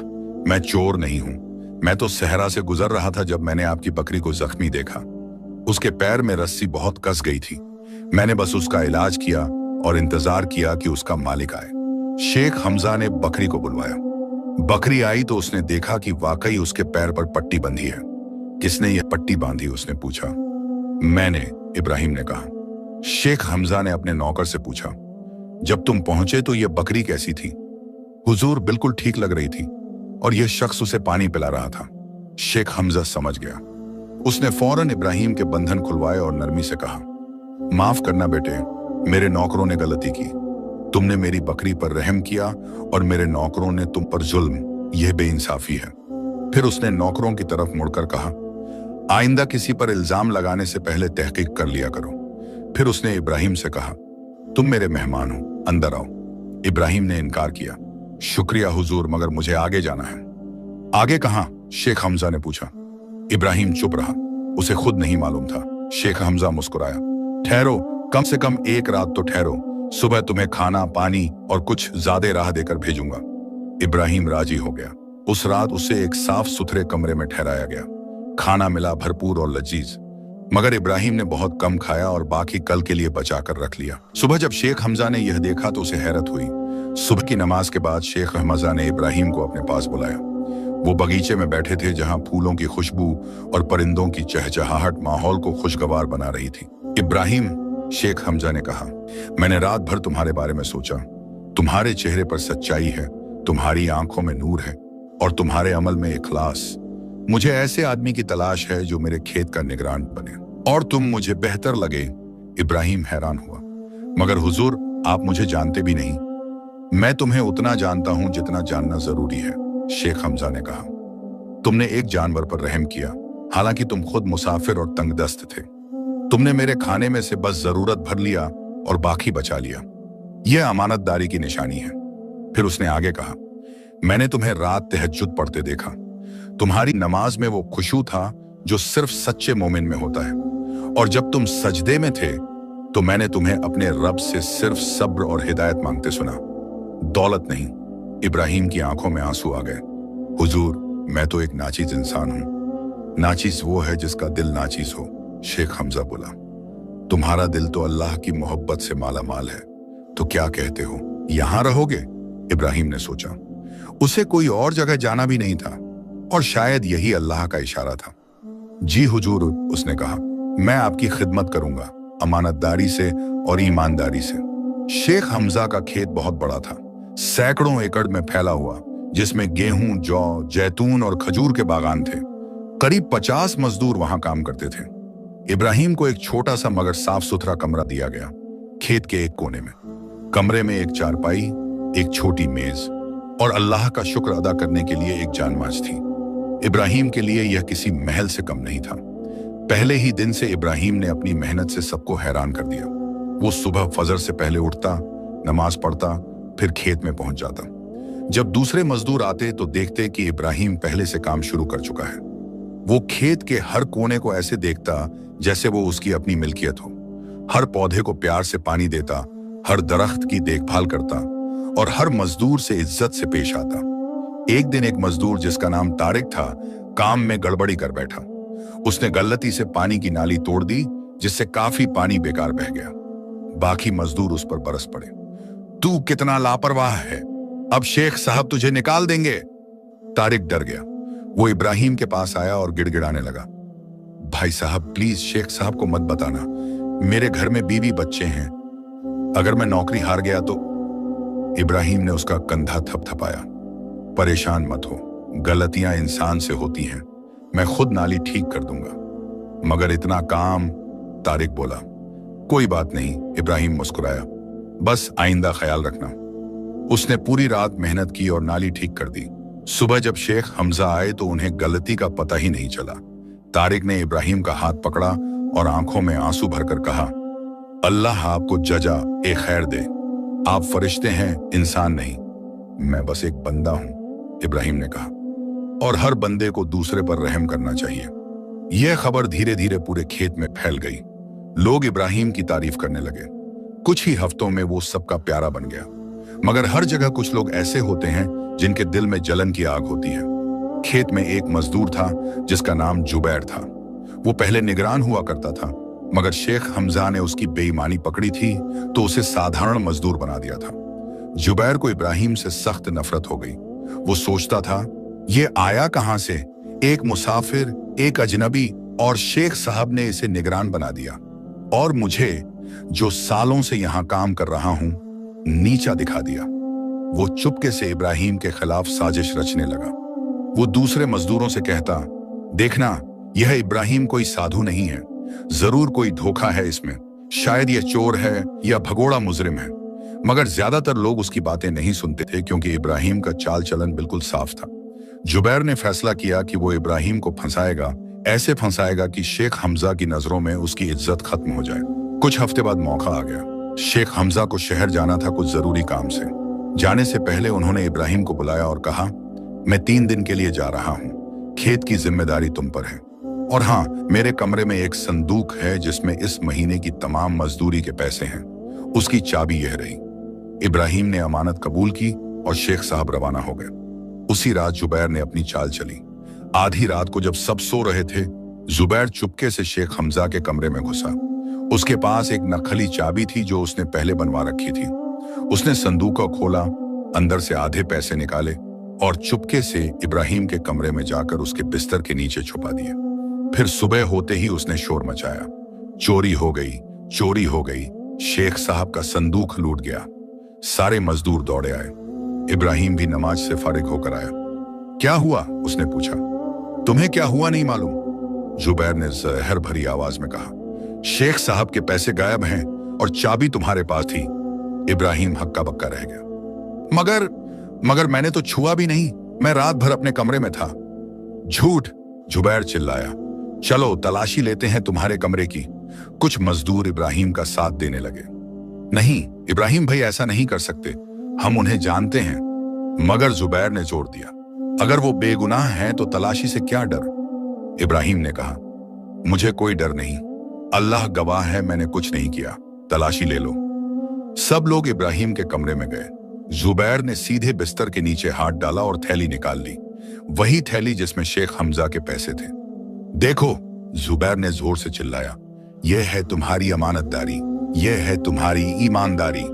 मैं चोर नहीं हूं। मैं तो सहरा से गुजर रहा था जब मैंने आपकी बकरी को जख्मी देखा। उसके पैर में रस्सी बहुत कस गई थी। मैंने बस उसका इलाज किया और इंतजार किया कि उसका मालिक आए। शेख हमजा ने बकरी को बुलवाया। बकरी आई तो उसने देखा कि वाकई उसके पैर पर पट्टी बंधी है। किसने यह पट्टी बांधी? उसने पूछा। मैंने, इब्राहिम ने कहा। शेख हमजा ने अपने नौकर से पूछा, जब तुम पहुंचे तो यह बकरी कैसी थी? हुजूर, बिल्कुल ठीक लग रही थी और यह शख्स उसे पानी पिला रहा था। शेख हमजा समझ गया। उसने फौरन इब्राहिम के बंधन खुलवाए और नरमी से कहा, माफ करना बेटे, मेरे नौकरों ने गलती की। तुमने मेरी बकरी पर रहम किया और मेरे नौकरों ने तुम पर जुल्म। यह बेइंसाफी है। फिर उसने नौकरों की तरफ मुड़कर कहा, आइंदा किसी पर इल्जाम लगाने से पहले तहकीक कर लिया करो। फिर उसने इब्राहिम से कहा, तुम मेरे मेहमान हो, अंदर आओ। इब्राहिम ने इनकार किया। शुक्रिया हुजूर, मगर मुझे आगे जाना है। आगे कहां? शेख हमजा ने पूछा। इब्राहिम चुप रहा। उसे खुद नहीं मालूम था। शेख हमजा मुस्कुराया। ठहरो, कम से कम एक रात तो ठहरो। सुबह तुम्हें खाना, पानी और कुछ ज्यादा राह देकर भेजूंगा। इब्राहिम राजी हो गया। उस रात उसे एक साफ सुथरे कमरे में ठहराया गया। खाना मिला भरपूर और लजीज, मगर इब्राहिम ने बहुत कम खाया और बाकी कल के लिए बचा कर रख लिया। सुबह जब शेख हमजा ने यह देखा तो उसे हैरत हुई। सुबह की नमाज के बाद शेख हमजा ने इब्राहिम को अपने पास बुलाया। वो बगीचे में बैठे थे जहां फूलों की खुशबू और परिंदों की चहचहाहट माहौल को खुशगवार बना रही थी। इब्राहिम, शेख हमजा ने कहा, मैंने रात भर तुम्हारे बारे में सोचा। तुम्हारे चेहरे पर सच्चाई है, तुम्हारी आंखों में नूर है और तुम्हारे अमल में इखलास। मुझे ऐसे आदमी की तलाश है जो मेरे खेत का निगरान बने और तुम मुझे बेहतर लगे। इब्राहिम हैरान हुआ। मगर हुजूर, आप मुझे जानते भी नहीं। मैं तुम्हें उतना जानता हूं जितना जानना जरूरी है, शेख हमजा ने कहा। तुमने एक जानवर पर रहम किया, हालांकि तुम खुद मुसाफिर और तंगदस्त थे। तुमने मेरे खाने में से बस जरूरत भर लिया और बाकी बचा लिया। यह अमानतदारी की निशानी है। फिर उसने आगे कहा, मैंने तुम्हें रात तहज्जुद पढ़ते देखा। तुम्हारी नमाज में वो खुशू था जो सिर्फ सच्चे मोमिन में होता है। और जब तुम सजदे में थे तो मैंने तुम्हें अपने रब से सिर्फ सब्र और हिदायत मांगते सुना, दौलत नहीं। इब्राहिम की आंखों में आंसू आ गए। हुजूर, मैं तो एक नाचीज इंसान हूं। नाचीज वो है जिसका दिल नाचीज हो, शेख हमजा बोला। तुम्हारा दिल तो अल्लाह की मोहब्बत से माला माल है, तो क्या कहते हो, यहां रहोगे? इब्राहिम ने सोचा। उसे कोई और जगह जाना भी नहीं था और शायद यही अल्लाह का इशारा था। जी हुजूर, उसने कहा, मैं आपकी खिदमत करूंगा, अमानतदारी से और ईमानदारी से। शेख हमजा का खेत बहुत बड़ा था, सैकड़ों एकड़ में फैला हुआ, जिसमें गेहूं, जौ, जैतून और खजूर के बागान थे। करीब 50 मजदूर वहां काम करते थे। इब्राहिम को एक छोटा सा मगर साफ सुथरा कमरा दिया गया, खेत के एक कोने में। कमरे में एक चारपाई, एक छोटी मेज और अल्लाह का शुक्र अदा करने के लिए एक जानमाज थी। इब्राहिम के लिए यह किसी महल से कम नहीं था। पहले ही दिन से इब्राहिम ने अपनी मेहनत से सबको हैरान कर दिया। वो सुबह फजर से पहले उठता, नमाज पढ़ता, फिर खेत में पहुंच जाता। जब दूसरे मजदूर आते तो देखते कि इब्राहिम पहले से काम शुरू कर चुका है। वो खेत के हर कोने को ऐसे देखता जैसे वो उसकी अपनी मिल्कियत हो। हर पौधे को प्यार से पानी देता, हर दरख्त की देखभाल करता और हर मजदूर से इज्जत से पेश आता। एक दिन एक मजदूर जिसका नाम तारिक था, काम में गड़बड़ी कर बैठा। उसने गलती से पानी की नाली तोड़ दी, जिससे काफी पानी बेकार बह गया। बाकी मजदूर उस पर बरस पड़े। तू कितना लापरवाह है, अब शेख साहब तुझे निकाल देंगे। तारिक डर गया। वो इब्राहिम के पास आया और गिड़गिड़ाने लगा, भाई साहब प्लीज शेख साहब को मत बताना, मेरे घर में बीवी बच्चे हैं, अगर मैं नौकरी हार गया तो। इब्राहिम ने उसका कंधा थपथपाया, परेशान मत हो, गलतियां इंसान से होती हैं, मैं खुद नाली ठीक कर दूंगा। मगर इतना काम, तारिक बोला। कोई बात नहीं, इब्राहिम मुस्कुराया, बस आइंदा ख्याल रखना। उसने पूरी रात मेहनत की और नाली ठीक कर दी। सुबह जब शेख हमजा आए तो उन्हें गलती का पता ही नहीं चला। तारिक ने इब्राहिम का हाथ पकड़ा और आंखों में आंसू भरकर कहा, अल्लाह आपको जजा ए खैर दे, आप फरिश्ते हैं, इंसान नहीं। मैं बस एक बंदा हूं, इब्राहिम ने कहा, और हर बंदे को दूसरे पर रहम करना चाहिए। यह खबर धीरे धीरे पूरे खेत में फैल गई। लोग इब्राहिम की तारीफ करने लगे। कुछ ही हफ्तों में वो सबका प्यारा बन गया। मगर हर जगह कुछ लोग ऐसे होते हैं जिनके दिल में जलन की आग होती है। खेत में एक मजदूर था जिसका नाम जुबैर था। वो पहले निगरान हुआ करता था, मगर शेख हमजा ने उसकी बेईमानी पकड़ी थी तो उसे साधारण मजदूर बना दिया था। जुबैर को इब्राहिम से सख्त नफरत हो गई। वो सोचता था, ये आया कहां से, एक मुसाफिर, एक अजनबी, और शेख साहब ने इसे निगरान बना दिया, और मुझे जो सालों से यहां काम कर रहा हूं नीचा दिखा दिया। वो चुपके से इब्राहिम के खिलाफ साजिश रचने लगा। वो दूसरे मजदूरों से कहता, देखना यह इब्राहिम कोई साधु नहीं है, जरूर कोई धोखा है इसमें, शायद यह चोर है या भगोड़ा मुजरिम है। मगर ज्यादातर लोग उसकी बातें नहीं सुनते थे क्योंकि इब्राहिम का चाल चलन बिल्कुल साफ था। जुबैर ने फैसला किया कि वो इब्राहिम को फंसाएगा, ऐसे फंसाएगा कि शेख हमजा की नजरों में उसकी इज्जत खत्म हो जाए। कुछ हफ्ते बाद मौका आ गया। शेख हमजा को शहर जाना था कुछ जरूरी काम से। जाने से पहले उन्होंने इब्राहिम को बुलाया और कहा, मैं 3 दिन के लिए जा रहा हूँ, खेत की जिम्मेदारी तुम पर है, और हाँ, मेरे कमरे में एक संदूक है जिसमें इस महीने की तमाम मजदूरी के पैसे हैं, उसकी चाबी यह रही। इब्राहिम ने अमानत कबूल की और शेख साहब रवाना हो गए। उसी रात जुबैर ने अपनी चाल चली। आधी रात को जब सब सो रहे थे, जुबैर चुपके से शेख हमजा के कमरे में घुसा। उसके पास एक नक्खली चाबी थी जो उसने पहले बनवा रखी थी। उसने संदूक को खोला, अंदर से आधे पैसे निकाले और चुपके से इब्राहिम के कमरे में जाकर उसके बिस्तर के नीचे छुपा दिए। फिर सुबह होते ही उसने शोर मचाया, चोरी हो गई, चोरी हो गई, शेख साहब का संदूक लूट गया। सारे मजदूर दौड़े आए। इब्राहिम भी नमाज से फारिग होकर आया। क्या हुआ? उसने पूछा। तुम्हें क्या हुआ नहीं मालूम? जुबैर ने जहर भरी आवाज में कहा, शेख साहब के पैसे गायब हैं और चाबी तुम्हारे पास थी। इब्राहिम हक्का बक्का रह गया। मगर मैंने तो छुआ भी नहीं, मैं रात भर अपने कमरे में था। झूठ! जुबैर चिल्लाया। चलो तलाशी लेते हैं तुम्हारे कमरे की। कुछ मजदूर इब्राहिम का साथ देने लगे। नहीं इब्राहिम भाई, ऐसा नहीं कर सकते, हम उन्हें जानते हैं। मगर जुबैर ने जोर दिया, अगर वो बेगुनाह हैं तो तलाशी से क्या डर? इब्राहिम ने कहा, मुझे कोई डर नहीं, अल्लाह गवाह है, मैंने कुछ नहीं किया, तलाशी ले लो। सब लोग इब्राहिम के कमरे में गए। जुबैर ने सीधे बिस्तर के नीचे हाथ डाला और थैली निकाल ली, वही थैली जिसमें शेख हमजा के पैसे थे। देखो, जुबैर ने जोर से चिल्लाया, यह है तुम्हारी अमानतदारी, यह है तुम्हारी ईमानदारी।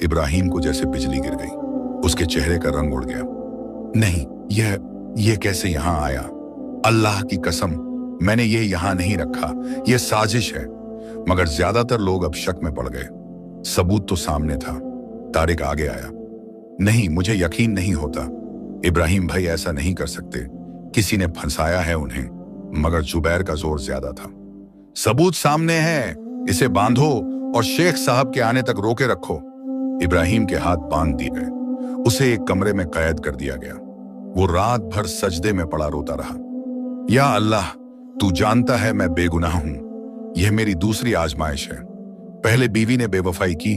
इब्राहिम को जैसे बिजली गिर गई, उसके चेहरे का रंग उड़ गया। नहीं, यह कैसे यहां आया? अल्लाह की कसम, मैंने ये यहां नहीं रखा, यह साजिश है। मगर ज्यादातर लोग अब शक में पड़ गए। सबूत तो सामने था। तारिक आगे आया। नहीं, मुझे यकीन नहीं होता, इब्राहिम भाई ऐसा नहीं कर सकते, किसी ने फंसाया है उन्हें। मगर जुबैर का जोर ज्यादा था। सबूत सामने है, इसे बांधो और शेख साहब के आने तक रोके रखो। इब्राहिम के हाथ बांध दिए गए, उसे एक कमरे में कैद कर दिया गया। वो रात भर सजदे में पड़ा रोता रहा। या अल्लाह, तू जानता है मैं बेगुनाह हूं, यह मेरी दूसरी आजमाइश है। पहले बीवी ने बेवफाई की,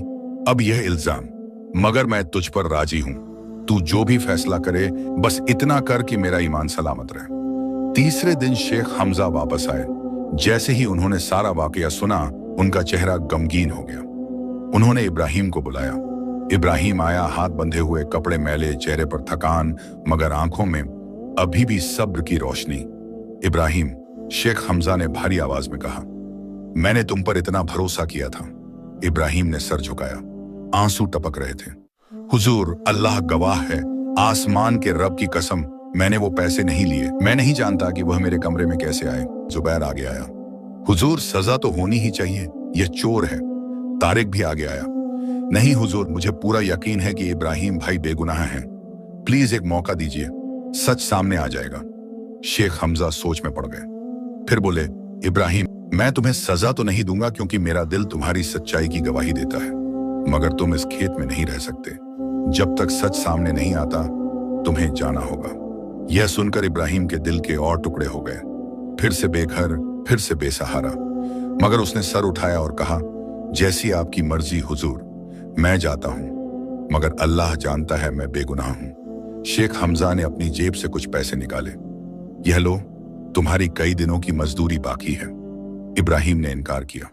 अब यह इल्जाम, मगर मैं तुझ पर राजी हूं। तू जो भी फैसला करे, बस इतना कर कि मेरा ईमान सलामत रहे। तीसरे दिन शेख हमजा वापस आए। जैसे ही उन्होंने सारा वाकया सुना, उनका चेहरा गमगीन हो गया। उन्होंने इब्राहिम को बुलाया। इब्राहिम आया, हाथ बंधे हुए, कपड़े मैले, चेहरे पर थकान, मगर आंखों में अभी भी सब्र की रोशनी। इब्राहिम, शेख हमजा ने भारी आवाज में कहा, मैंने तुम पर इतना भरोसा किया था। इब्राहिम ने सर झुकाया। आंसू टपक रहे थे। हुजूर, अल्लाह गवाह है, आसमान के रब की कसम, मैंने वो पैसे नहीं लिए। मैं नहीं जानता कि वह मेरे कमरे में कैसे आए। जुबैर आगे आया। हुजूर, सजा तो होनी ही चाहिए, यह चोर है। तारिक भी आगे आया। नहीं हुजूर, मुझे पूरा यकीन है कि इब्राहिम भाई बेगुनाह हैं। प्लीज एक मौका दीजिए, सच सामने आ जाएगा। शेख हमजा सोच में पड़ गए। फिर बोले, इब्राहिम, मैं तुम्हें सजा तो नहीं दूंगा क्योंकि मेरा दिल तुम्हारी सच्चाई की गवाही देता है, मगर तुम इस खेत में नहीं रह सकते। जब तक सच सामने नहीं आता तुम्हें जाना होगा। यह सुनकर इब्राहिम के दिल के और टुकड़े हो गए। फिर से बेघर, फिर से बेसहारा। मगर उसने सर उठाया और कहा, जैसी आपकी मर्जी हुजूर, मैं जाता हूं, मगर अल्लाह जानता है मैं बेगुनाह हूं। शेख हमजा ने अपनी जेब से कुछ पैसे निकाले। यह लो, तुम्हारी कई दिनों की मजदूरी बाकी है। इब्राहिम ने इनकार किया।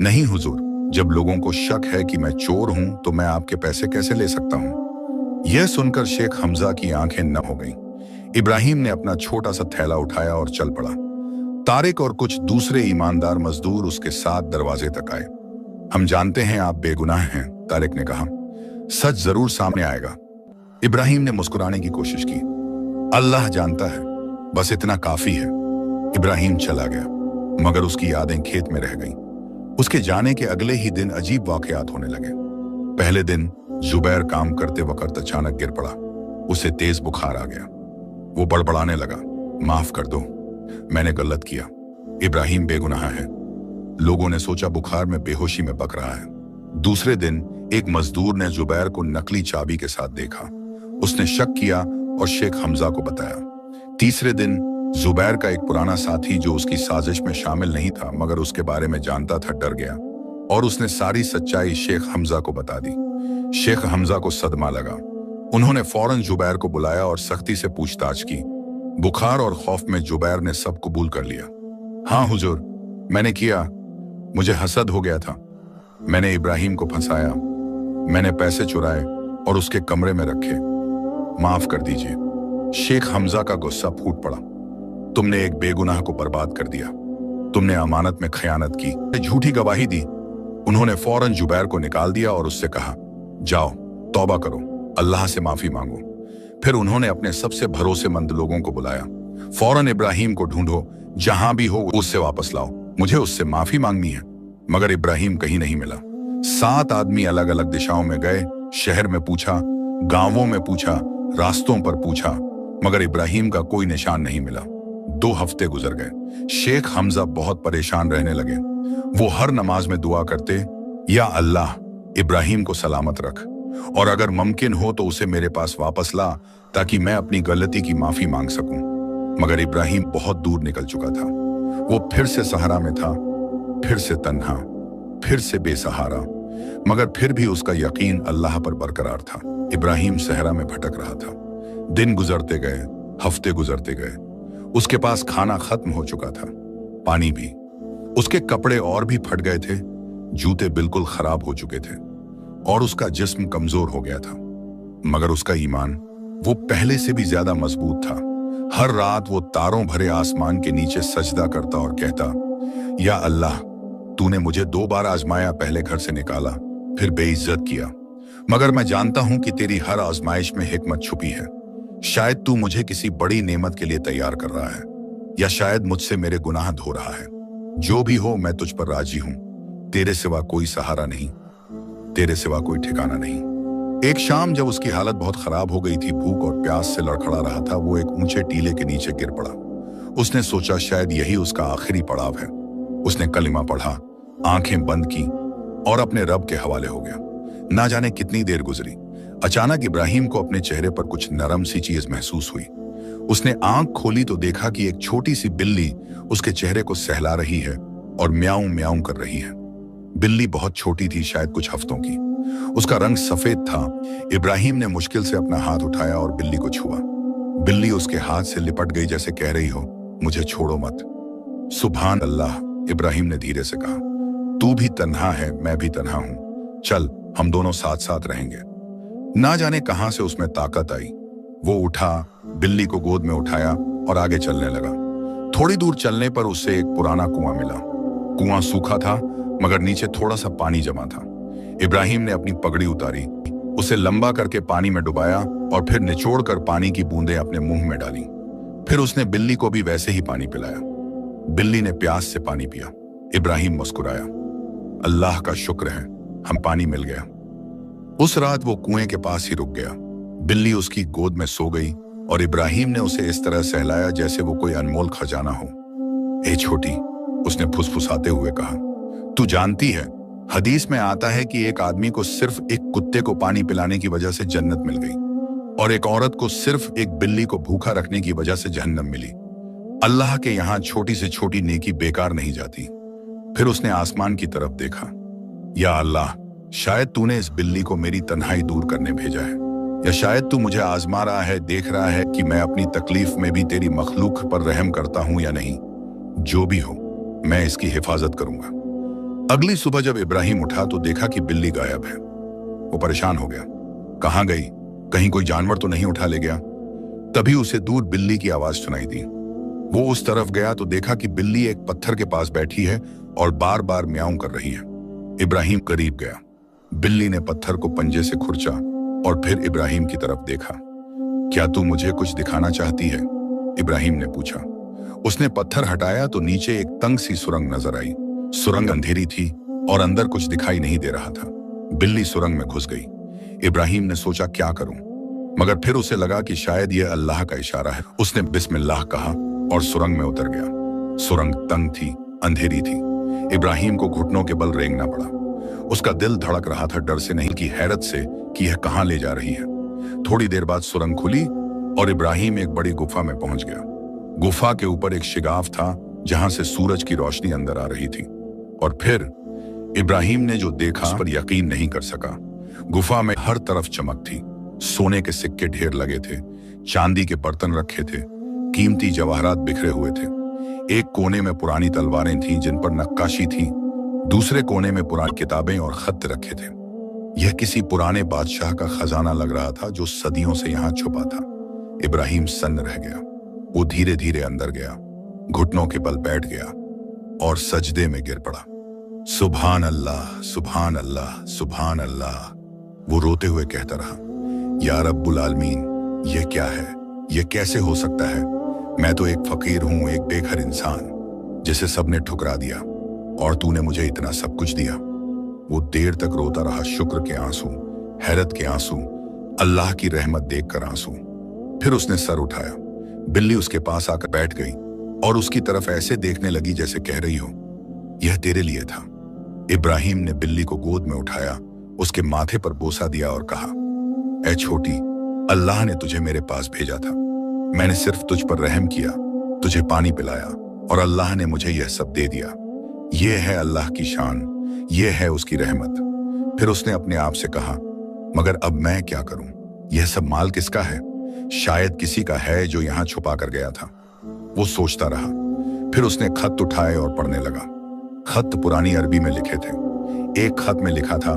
नहीं हुजूर, जब लोगों को शक है कि मैं चोर हूं तो मैं आपके पैसे कैसे ले सकता हूं। यह सुनकर शेख हमजा की आंखें नम हो गईं। इब्राहिम ने अपना छोटा सा थैला उठाया और चल पड़ा। तारिक और कुछ दूसरे ईमानदार मजदूर उसके साथ दरवाजे तक आए। हम जानते हैं आप बेगुनाह हैं, तारिक ने कहा। सच जरूर सामने आएगा। इब्राहिम ने मुस्कुराने की कोशिश की। अल्लाह जानता है, बस इतना काफी है। इब्राहिम चला गया, मगर उसकी यादें खेत में रह गईं। उसके जाने के अगले ही दिन अजीब वाकयात होने लगे। पहले दिन जुबैर काम करते वक्त अचानक गिर पड़ा। उसे तेज बुखार आ गया। वो बड़बड़ाने लगा, माफ कर दो, मैंने गलत किया। इब्राहिम बेगुनाह है। लोगों ने सोचा बुखार में बेहोशी में बक रहा है। दूसरे दिन एक मजदूर ने जुबैर को नकली चाबी के साथ देखा। उसने शक किया और शेख हमजा को बताया। तीसरे दिन जुबैर का एक पुराना साथी जो उसकी साजिश में शामिल नहीं था मगर उसके बारे में जानता था, डर गया और उसने सारी सच्चाई शेख हमजा को बता दी। शेख हमजा को सदमा लगा। उन्होंने फौरन जुबैर को बुलाया और सख्ती से पूछताछ की। बुखार और खौफ में जुबैर ने सब कबूल कर लिया। हाँ हुजूर, मैंने किया, मुझे हसद हो गया था। मैंने इब्राहिम को फंसाया, मैंने पैसे चुराए और उसके कमरे में रखे। माफ कर दीजिए। शेख हमजा का गुस्सा फूट पड़ा। तुमने एक बेगुनाह को बर्बाद कर दिया। तुमने अमानत में खयानत की, झूठी गवाही दी। उन्होंने फौरन जुबैर को निकाल दिया और उससे कहा, जाओ तौबा करो, अल्लाह से माफी मांगो। फिर उन्होंने अपने सबसे भरोसेमंद लोगों को बुलाया। फौरन इब्राहिम को ढूंढो, जहां भी हो उससे वापस लाओ, मुझे उससे माफी मांगनी है। मगर इब्राहिम कहीं नहीं मिला। 7 आदमी अलग अलग दिशाओं में गए। शहर में पूछा, गांवों में पूछा, रास्तों पर पूछा, मगर इब्राहिम का कोई निशान नहीं मिला। 2 हफ्ते गुजर गए। शेख हमजा बहुत परेशान रहने लगे। वो हर नमाज में दुआ करते, या अल्लाह, इब्राहिम को सलामत रख और अगर मुमकिन हो तो उसे मेरे पास वापस ला ताकि मैं अपनी गलती की माफी मांग सकूं। मगर इब्राहिम बहुत दूर निकल चुका था। वो फिर से सहरा में था, फिर से तन्हा, फिर से बेसहारा, मगर फिर भी उसका यकीन अल्लाह पर बरकरार था। इब्राहिम सहरा में भटक रहा था। दिन गुजरते गए, हफ्ते गुजरते गए। उसके पास खाना खत्म हो चुका था, पानी भी। उसके कपड़े और भी फट गए थे, जूते बिल्कुल खराब हो चुके थे और उसका जिस्म कमजोर हो गया था। मगर उसका ईमान वो पहले से भी ज्यादा मजबूत था। हर रात वो तारों भरे आसमान के नीचे सजदा करता और कहता, या अल्लाह, तूने मुझे 2 बार आजमाया, पहले घर से निकाला, फिर बेइज्जत किया, मगर मैं जानता हूं कि तेरी हर आजमाइश में हिकमत छुपी है। शायद तू मुझे किसी बड़ी नेमत के लिए तैयार कर रहा है, या शायद मुझसे मेरे गुनाह धो रहा है। जो भी हो, मैं तुझ पर राजी हूं। तेरे सिवा कोई सहारा नहीं, तेरे सिवा कोई ठिकाना नहीं। एक शाम जब उसकी हालत बहुत खराब हो गई थी, भूख और प्यास से लड़खड़ा रहा था, वो एक ऊंचे टीले के नीचे गिर पड़ा। उसने सोचा शायद यही उसका आखिरी पड़ाव है। उसने कलिमा पढ़ा, आंखें बंद की और अपने रब के हवाले हो गया। ना जाने कितनी देर गुजरी। अचानक इब्राहिम को अपने चेहरे पर कुछ नरम सी चीज महसूस हुई। उसने आंख खोली तो देखा कि एक छोटी सी बिल्ली उसके चेहरे को सहला रही है और म्याऊं म्याऊं कर रही है। बिल्ली बहुत छोटी थी, शायद कुछ हफ्तों की। उसका रंग सफेद था। इब्राहिम ने मुश्किल से अपना हाथ उठाया और बिल्ली को छुआ। बिल्ली उसके हाथ से लिपट गई, जैसे कह रही हो, मुझे छोड़ो मत। सुभान अल्लाह, इब्राहिम ने धीरे से कहा, तू भी तन्हा है, मैं भी तन्हा हूं। चल, हम दोनों साथ साथ रहेंगे। ना जाने कहां से उसमें ताकत आई। वो उठा, बिल्ली को गोद में उठाया और आगे चलने लगा। थोड़ी दूर चलने पर उसे एक पुराना कुआं मिला। कुआं सूखा था, मगर नीचे थोड़ा सा पानी जमा था। इब्राहिम ने अपनी पगड़ी उतारी, उसे लंबा करके पानी में डुबाया और फिर निचोड़कर पानी की बूंदें अपने मुंह में डाली। फिर उसने बिल्ली को भी वैसे ही पानी पिलाया। बिल्ली ने प्यास से पानी पिया। इब्राहिम मुस्कुराया, अल्लाह का शुक्र है, हम पानी मिल गया। उस रात वो कुएं के पास ही रुक गया। बिल्ली उसकी गोद में सो गई और इब्राहिम ने उसे इस तरह सहलाया जैसे वो कोई अनमोल खजाना हो। ए छोटी, उसने फुसफुसाते हुए कहा, तू जानती है, हदीस में आता है कि एक आदमी को सिर्फ एक कुत्ते को पानी पिलाने की वजह से जन्नत मिल गई और एक औरत को सिर्फ एक बिल्ली को भूखा रखने की वजह से जहन्नम मिली। अल्लाह के यहां छोटी से छोटी नेकी बेकार नहीं जाती। फिर उसने आसमान की तरफ देखा। या अल्लाह, शायद तूने इस बिल्ली को मेरी तन्हाई दूर करने भेजा है, या शायद तू मुझे आजमा रहा है, देख रहा है कि मैं अपनी तकलीफ में भी तेरी मखलूक पर रहम करता हूं या नहीं। जो भी हो, मैं इसकी हिफाजत करूंगा। अगली सुबह जब इब्राहिम उठा तो देखा कि बिल्ली गायब है। वो परेशान हो गया, कहां गई, कहीं कोई जानवर तो नहीं उठा ले गया। तभी उसे दूर बिल्ली की आवाज सुनाई दी। वो उस तरफ गया तो देखा कि बिल्ली एक पत्थर के पास बैठी है और बार बार म्याऊं कर रही है। इब्राहिम करीब गया। बिल्ली ने पत्थर को पंजे से खुरचा और फिर इब्राहिम की तरफ देखा। क्या तू मुझे कुछ दिखाना चाहती है? इब्राहिम ने पूछा। उसने पत्थर हटाया तो नीचे एक तंग सी सुरंग नजर आई। सुरंग अंधेरी थी और अंदर कुछ दिखाई नहीं दे रहा था। बिल्ली सुरंग में घुस गई। इब्राहिम ने सोचा क्या करूं, मगर फिर उसे लगा कि शायद यह अल्लाह का इशारा है। उसने बिस्मिल्लाह कहा और सुरंग में उतर गया। सुरंग तंग थी, अंधेरी थी। इब्राहिम को घुटनों के बल रेंगना पड़ा। उसका दिल धड़क रहा था, डर से नहीं कि हैरत से कि यह कहां ले जा रही है। थोड़ी देर बाद सुरंग खुली और इब्राहिम एक बड़ी गुफा में पहुंच गया। गुफा के ऊपर एक शिगाफ था जहां से सूरज की रोशनी अंदर आ रही थी। और फिर इब्राहिम ने जो देखा उस पर यकीन नहीं कर सका। गुफा में हर तरफ चमक थी। सोने के सिक्के ढेर लगे थे, चांदी के बर्तन रखे थे, कीमती जवाहरात बिखरे हुए थे। एक कोने में पुरानी तलवारें थीं जिन पर नक्काशी थी। दूसरे कोने में पुरानी किताबें और खत रखे थे। यह किसी पुराने बादशाह का खजाना लग रहा था जो सदियों से यहाँ छुपा था। इब्राहिम सन्न रह गया। वो धीरे धीरे अंदर गया, घुटनों के बल बैठ गया और सजदे में गिर पड़ा। सुभान अल्लाह, सुभान अल्लाह, सुभान अल्लाह। वो रोते हुए कहता रहा, या रब्बुल आलमीन, यह क्या है? यह कैसे हो सकता है? मैं तो एक फकीर हूं, एक बेघर इंसान जिसे सबने ठुकरा दिया, और तूने मुझे इतना सब कुछ दिया। वो देर तक रोता रहा, शुक्र के आंसू, हैरत के आंसू, अल्लाह की रहमत देखकर आंसू। फिर उसने सर उठाया। बिल्ली उसके पास आकर बैठ गई और उसकी तरफ ऐसे देखने लगी जैसे कह रही हो, यह तेरे लिए था। इब्राहिम ने बिल्ली को गोद में उठाया, उसके माथे पर बोसा दिया और कहा, ऐ छोटी, अल्लाह ने तुझे मेरे पास भेजा था। मैंने सिर्फ तुझ पर रहम किया, तुझे पानी पिलाया और अल्लाह ने मुझे यह सब दे दिया। यह है अल्लाह की शान, यह है उसकी रहमत। फिर उसने अपने आप से कहा, मगर अब मैं क्या करूं? यह सब माल किसका है? शायद किसी का है जो यहां छुपा कर गया था। वो सोचता रहा। फिर उसने खत उठाए और पढ़ने लगा। खत पुरानी अरबी में लिखे थे। एक खत में लिखा था,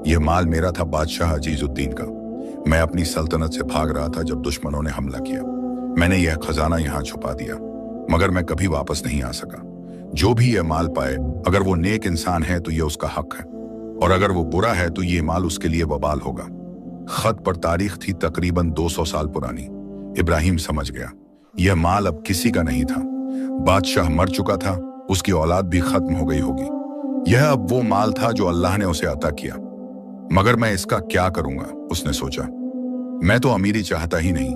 यह माल मेरा था बादशाह अजीजुद्दीन का। मैं अपनी सल्तनत से भाग रहा था जब दुश्मनों ने हमला किया। मैंने यह खजाना यहाँ छुपा दिया, मगर मैं कभी वापस नहीं आ सका। जो भी यह माल पाए, अगर वो नेक इंसान है तो यह उसका हक है, और अगर वो बुरा है तो ये माल उसके लिए वबाल होगा। खत पर तारीख थी तकरीबन 200 साल पुरानी। इब्राहिम समझ गया, यह माल अब किसी का नहीं था। बादशाह मर चुका था, उसकी औलाद भी खत्म हो गई होगी। यह अब वो माल था जो अल्लाह ने उसे अता किया। मगर मैं इसका क्या करूंगा? उसने सोचा। मैं तो अमीरी चाहता ही नहीं,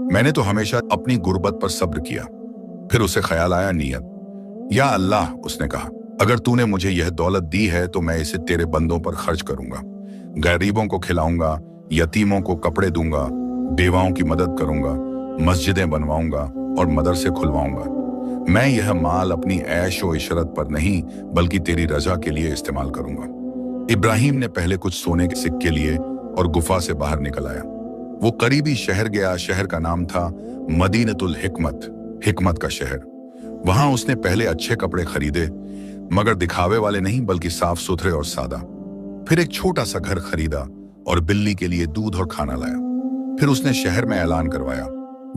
मैंने तो हमेशा अपनी गुर्बत पर सब्र किया। फिर उसे ख्याल आया नियत। या अल्लाह, उसने कहा, अगर तूने मुझे यह दौलत दी है तो मैं इसे तेरे बंदों पर खर्च करूंगा। गरीबों को खिलाऊंगा, यतीमों को कपड़े दूंगा, बेवाओं की मदद करूंगा, मस्जिदें बनवाऊंगा और मदरसे खुलवाऊंगा। मैं यह माल अपनी ऐश व इशरत पर नहीं बल्कि तेरी रजा के लिए इस्तेमाल करूंगा। इब्राहिम ने पहले कुछ सोने के सिक्के लिए और गुफा से बाहर निकल आया। वो करीबी शहर गया। शहर का नाम था मदीनतुल हिकमत, हिकमत का शहर। वहां उसने पहले अच्छे कपड़े खरीदे, मगर दिखावे वाले नहीं बल्कि साफ सुथरे और सादा। फिर एक छोटा सा घर खरीदा और बिल्ली के लिए दूध और खाना लाया। फिर उसने शहर में ऐलान करवाया,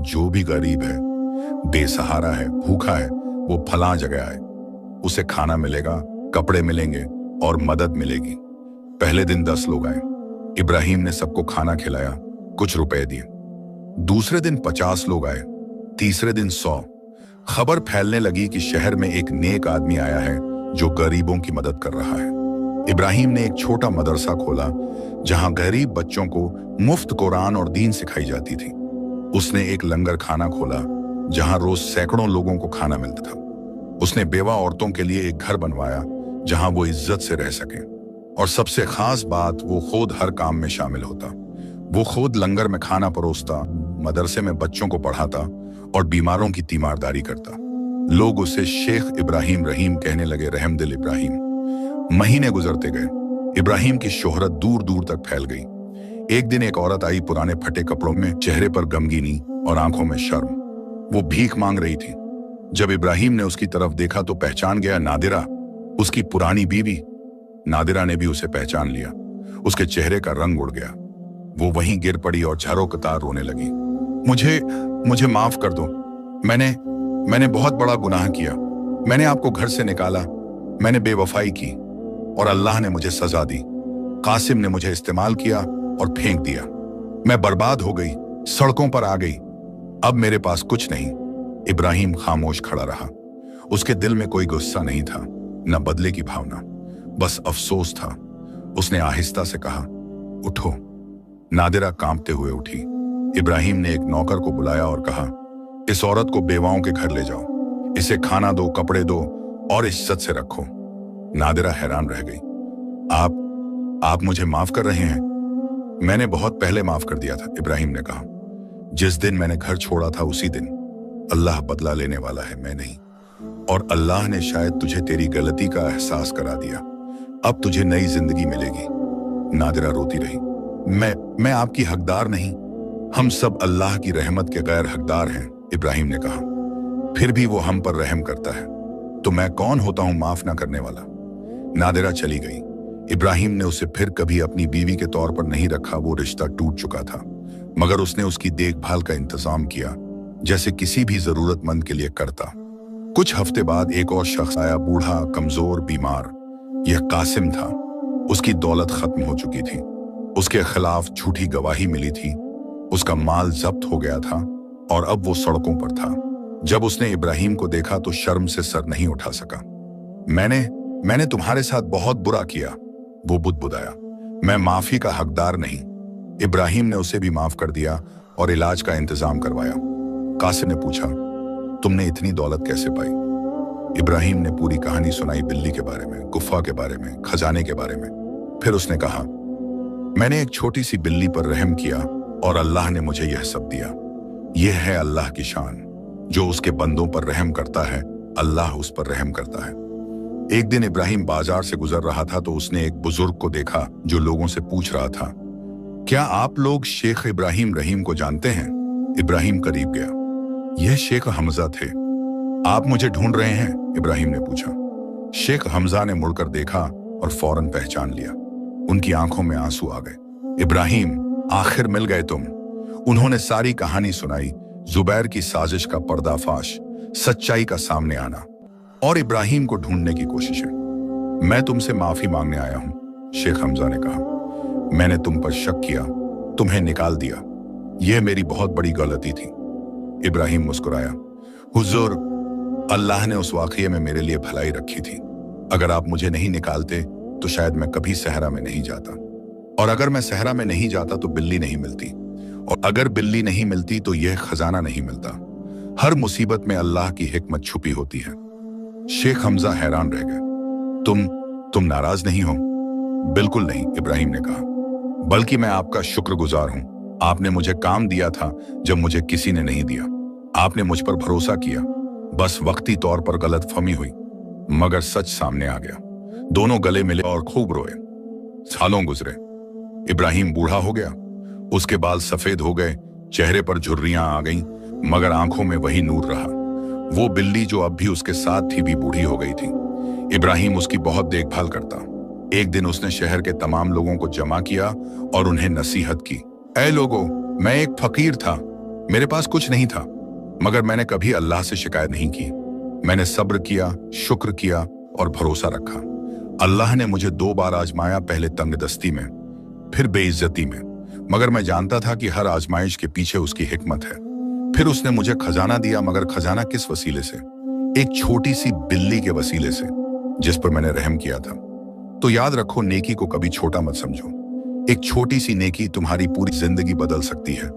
जो भी गरीब है, बेसहारा है, भूखा है, वो फलां जगह आए, उसे खाना मिलेगा, कपड़े मिलेंगे और मदद मिलेगी। पहले दिन 10 लोग आए। इब्राहिम ने सबको खाना खिलाया, कुछ रुपए दिए। दूसरे दिन 50 लोग आए, तीसरे दिन 100। खबर फैलने लगी कि शहर में एक नेक आदमी आया है जो गरीबों की मदद कर रहा है। इब्राहिम ने एक छोटा मदरसा खोला जहां गरीब बच्चों को मुफ्त कुरान और दीन सिखाई जाती थी। उसने एक लंगर खाना खोला जहां रोज सैकड़ों लोगों को खाना मिलता था। उसने बेवा औरतों के लिए एक घर बनवाया जहां वो इज्जत से रह सके। और सबसे खास बात, वो खुद हर काम में शामिल होता। वो खुद लंगर में खाना परोसता, मदरसे में बच्चों को पढ़ाता और बीमारों की तीमारदारी करता। लोग उसे शेख इब्राहिम रहीम कहने लगे, रहमदिल इब्राहिम। महीने गुजरते गए। इब्राहिम की शोहरत दूर दूर तक फैल गई। एक दिन एक औरत आई, पुराने फटे कपड़ों में, चेहरे पर गमगीनी और आंखों में शर्म। वो भीख मांग रही थी। जब इब्राहिम ने उसकी तरफ देखा तो पहचान गया, नादिरा, उसकी पुरानी बीवी। नादिरा ने भी उसे पहचान लिया। उसके चेहरे का रंग उड़ गया। वो वहीं गिर पड़ी और झरों कतार रोने लगी। मुझे माफ कर दो। मैंने बहुत बड़ा गुनाह किया। मैंने आपको घर से निकाला, मैंने बेवफाई की और अल्लाह ने मुझे सजा दी। कासिम ने मुझे इस्तेमाल किया और फेंक दिया। मैं बर्बाद हो गई, सड़कों पर आ गई। अब मेरे पास कुछ नहीं। इब्राहिम खामोश खड़ा रहा। उसके दिल में कोई गुस्सा नहीं था, न बदले की भावना, बस अफसोस था। उसने आहिस्ता से कहा, उठो। नादिरा कांपते हुए उठी। इब्राहिम ने एक नौकर को बुलाया और कहा, इस औरत को बेवाओं के घर ले जाओ, इसे खाना दो, कपड़े दो और इज्जत से रखो। नादिरा हैरान रह गई। आप मुझे माफ कर रहे हैं? मैंने बहुत पहले माफ कर दिया था, इब्राहिम ने कहा। जिस दिन मैंने घर छोड़ा था उसी दिन। अल्लाह बदला लेने वाला है, मैं नहीं। और अल्लाह ने शायद तुझे तेरी गलती का एहसास करा दिया। अब तुझे नई जिंदगी मिलेगी। नादिरा रोती रही। मैं आपकी हकदार नहीं, हम सब अल्लाह की रहमत के गैर हकदार हैं, इब्राहिम ने कहा। फिर भी वो हम पर रहम करता है, तो मैं कौन होता हूं माफ ना करने वाला। नादिरा चली गई। इब्राहिम ने उसे फिर कभी अपनी बीवी के तौर पर नहीं रखा। वो रिश्ता टूट चुका था, मगर उसने उसकी देखभाल का इंतजाम किया जैसे किसी भी जरूरतमंद के लिए करता। कुछ हफ्ते बाद एक और शख्स आया, बूढ़ा, कमजोर, बीमार। यह कासिम था। उसकी दौलत खत्म हो चुकी थी। उसके खिलाफ झूठी गवाही मिली थी। उसका माल जब्त हो गया था और अब वो सड़कों पर था। जब उसने इब्राहिम को देखा तो शर्म से सर नहीं उठा सका। मैंने तुम्हारे साथ बहुत बुरा किया, वो बुदबुदाया। मैं माफी का हकदार नहीं। इब्राहिम ने उसे भी माफ कर दिया और इलाज का इंतजाम करवाया। कासिम ने पूछा, तुमने इतनी दौलत कैसे पाई? इब्राहिम ने पूरी कहानी सुनाई, बिल्ली के बारे में, गुफा के बारे में, खजाने के बारे में। फिर उसने कहा, मैंने एक छोटी सी बिल्ली पर रहम किया और अल्लाह ने मुझे यह सब दिया। यह है अल्लाह की शान। जो उसके बंदों पर रहम करता है, अल्लाह उस पर रहम करता है। एक दिन इब्राहिम बाजार से गुजर रहा था तो उसने एक बुजुर्ग को देखा जो लोगों से पूछ रहा था, क्या आप लोग शेख इब्राहिम रहीम को जानते हैं? इब्राहिम करीब गया। यह शेख हमजा थे। आप मुझे ढूंढ रहे हैं? इब्राहिम ने पूछा। शेख हमजा ने मुड़कर देखा और फौरन पहचान लिया। उनकी आंखों में आंसू आ गए। इब्राहिम, आखिर मिल गए तुम। उन्होंने सारी कहानी सुनाई, जुबैर की साजिश का पर्दाफाश, सच्चाई का सामने आना और इब्राहिम को ढूंढने की कोशिशें। मैं तुमसे माफी मांगने आया हूं, शेख हमजा ने कहा। मैंने तुम पर शक किया, तुम्हें निकाल दिया। यह मेरी बहुत बड़ी गलती थी। इब्राहिम मुस्कुराया। हुजूर, अल्लाह ने उस वाकये में मेरे लिए भलाई रखी थी। अगर आप मुझे नहीं निकालते तो शायद मैं कभी सहरा में नहीं जाता, और अगर मैं सहरा में नहीं जाता तो बिल्ली नहीं मिलती, और अगर बिल्ली नहीं मिलती तो यह खजाना नहीं मिलता। हर मुसीबत में अल्लाह की हिकमत छुपी होती है। शेख हमजा हैरान रह गए। तुम नाराज नहीं हो? बिल्कुल नहीं, इब्राहिम ने कहा, बल्कि मैं आपका शुक्रगुजार हूं। आपने मुझे काम दिया था जब मुझे किसी ने नहीं दिया। आपने मुझ पर भरोसा किया। बस वक्ती तौर पर गलतफहमी हुई, मगर सच सामने आ गया। दोनों गले मिले और खूब रोए। सालों गुजरे। इब्राहिम बूढ़ा हो गया। उसके बाल सफेद हो गए, चेहरे पर झुर्रियां आ गईं, मगर आंखों में वही नूर रहा। वो बिल्ली जो अब भी उसके साथ थी भी बूढ़ी हो गई थी। इब्राहिम उसकी बहुत देखभाल करता। एक दिन उसने शहर के तमाम लोगों को जमा किया और उन्हें नसीहत की। ऐ लोगों, मैं एक फकीर था, मेरे पास कुछ नहीं था, मगर मैंने कभी अल्लाह से शिकायत नहीं की। मैंने सब्र किया, शुक्र किया और भरोसा रखा। अल्लाह ने मुझे 2 बार आजमाया, पहले तंगदस्ती में, फिर बेइज्जती में, मगर मैं जानता था कि हर आजमाइश के पीछे उसकी हिकमत है। फिर उसने मुझे खजाना दिया, मगर खजाना किस वसीले से? एक छोटी सी बिल्ली के वसीले से, जिस पर मैंने रहम किया था। तो याद रखो, नेकी को कभी छोटा मत समझो। एक छोटी सी नेकी तुम्हारी पूरी जिंदगी बदल सकती है।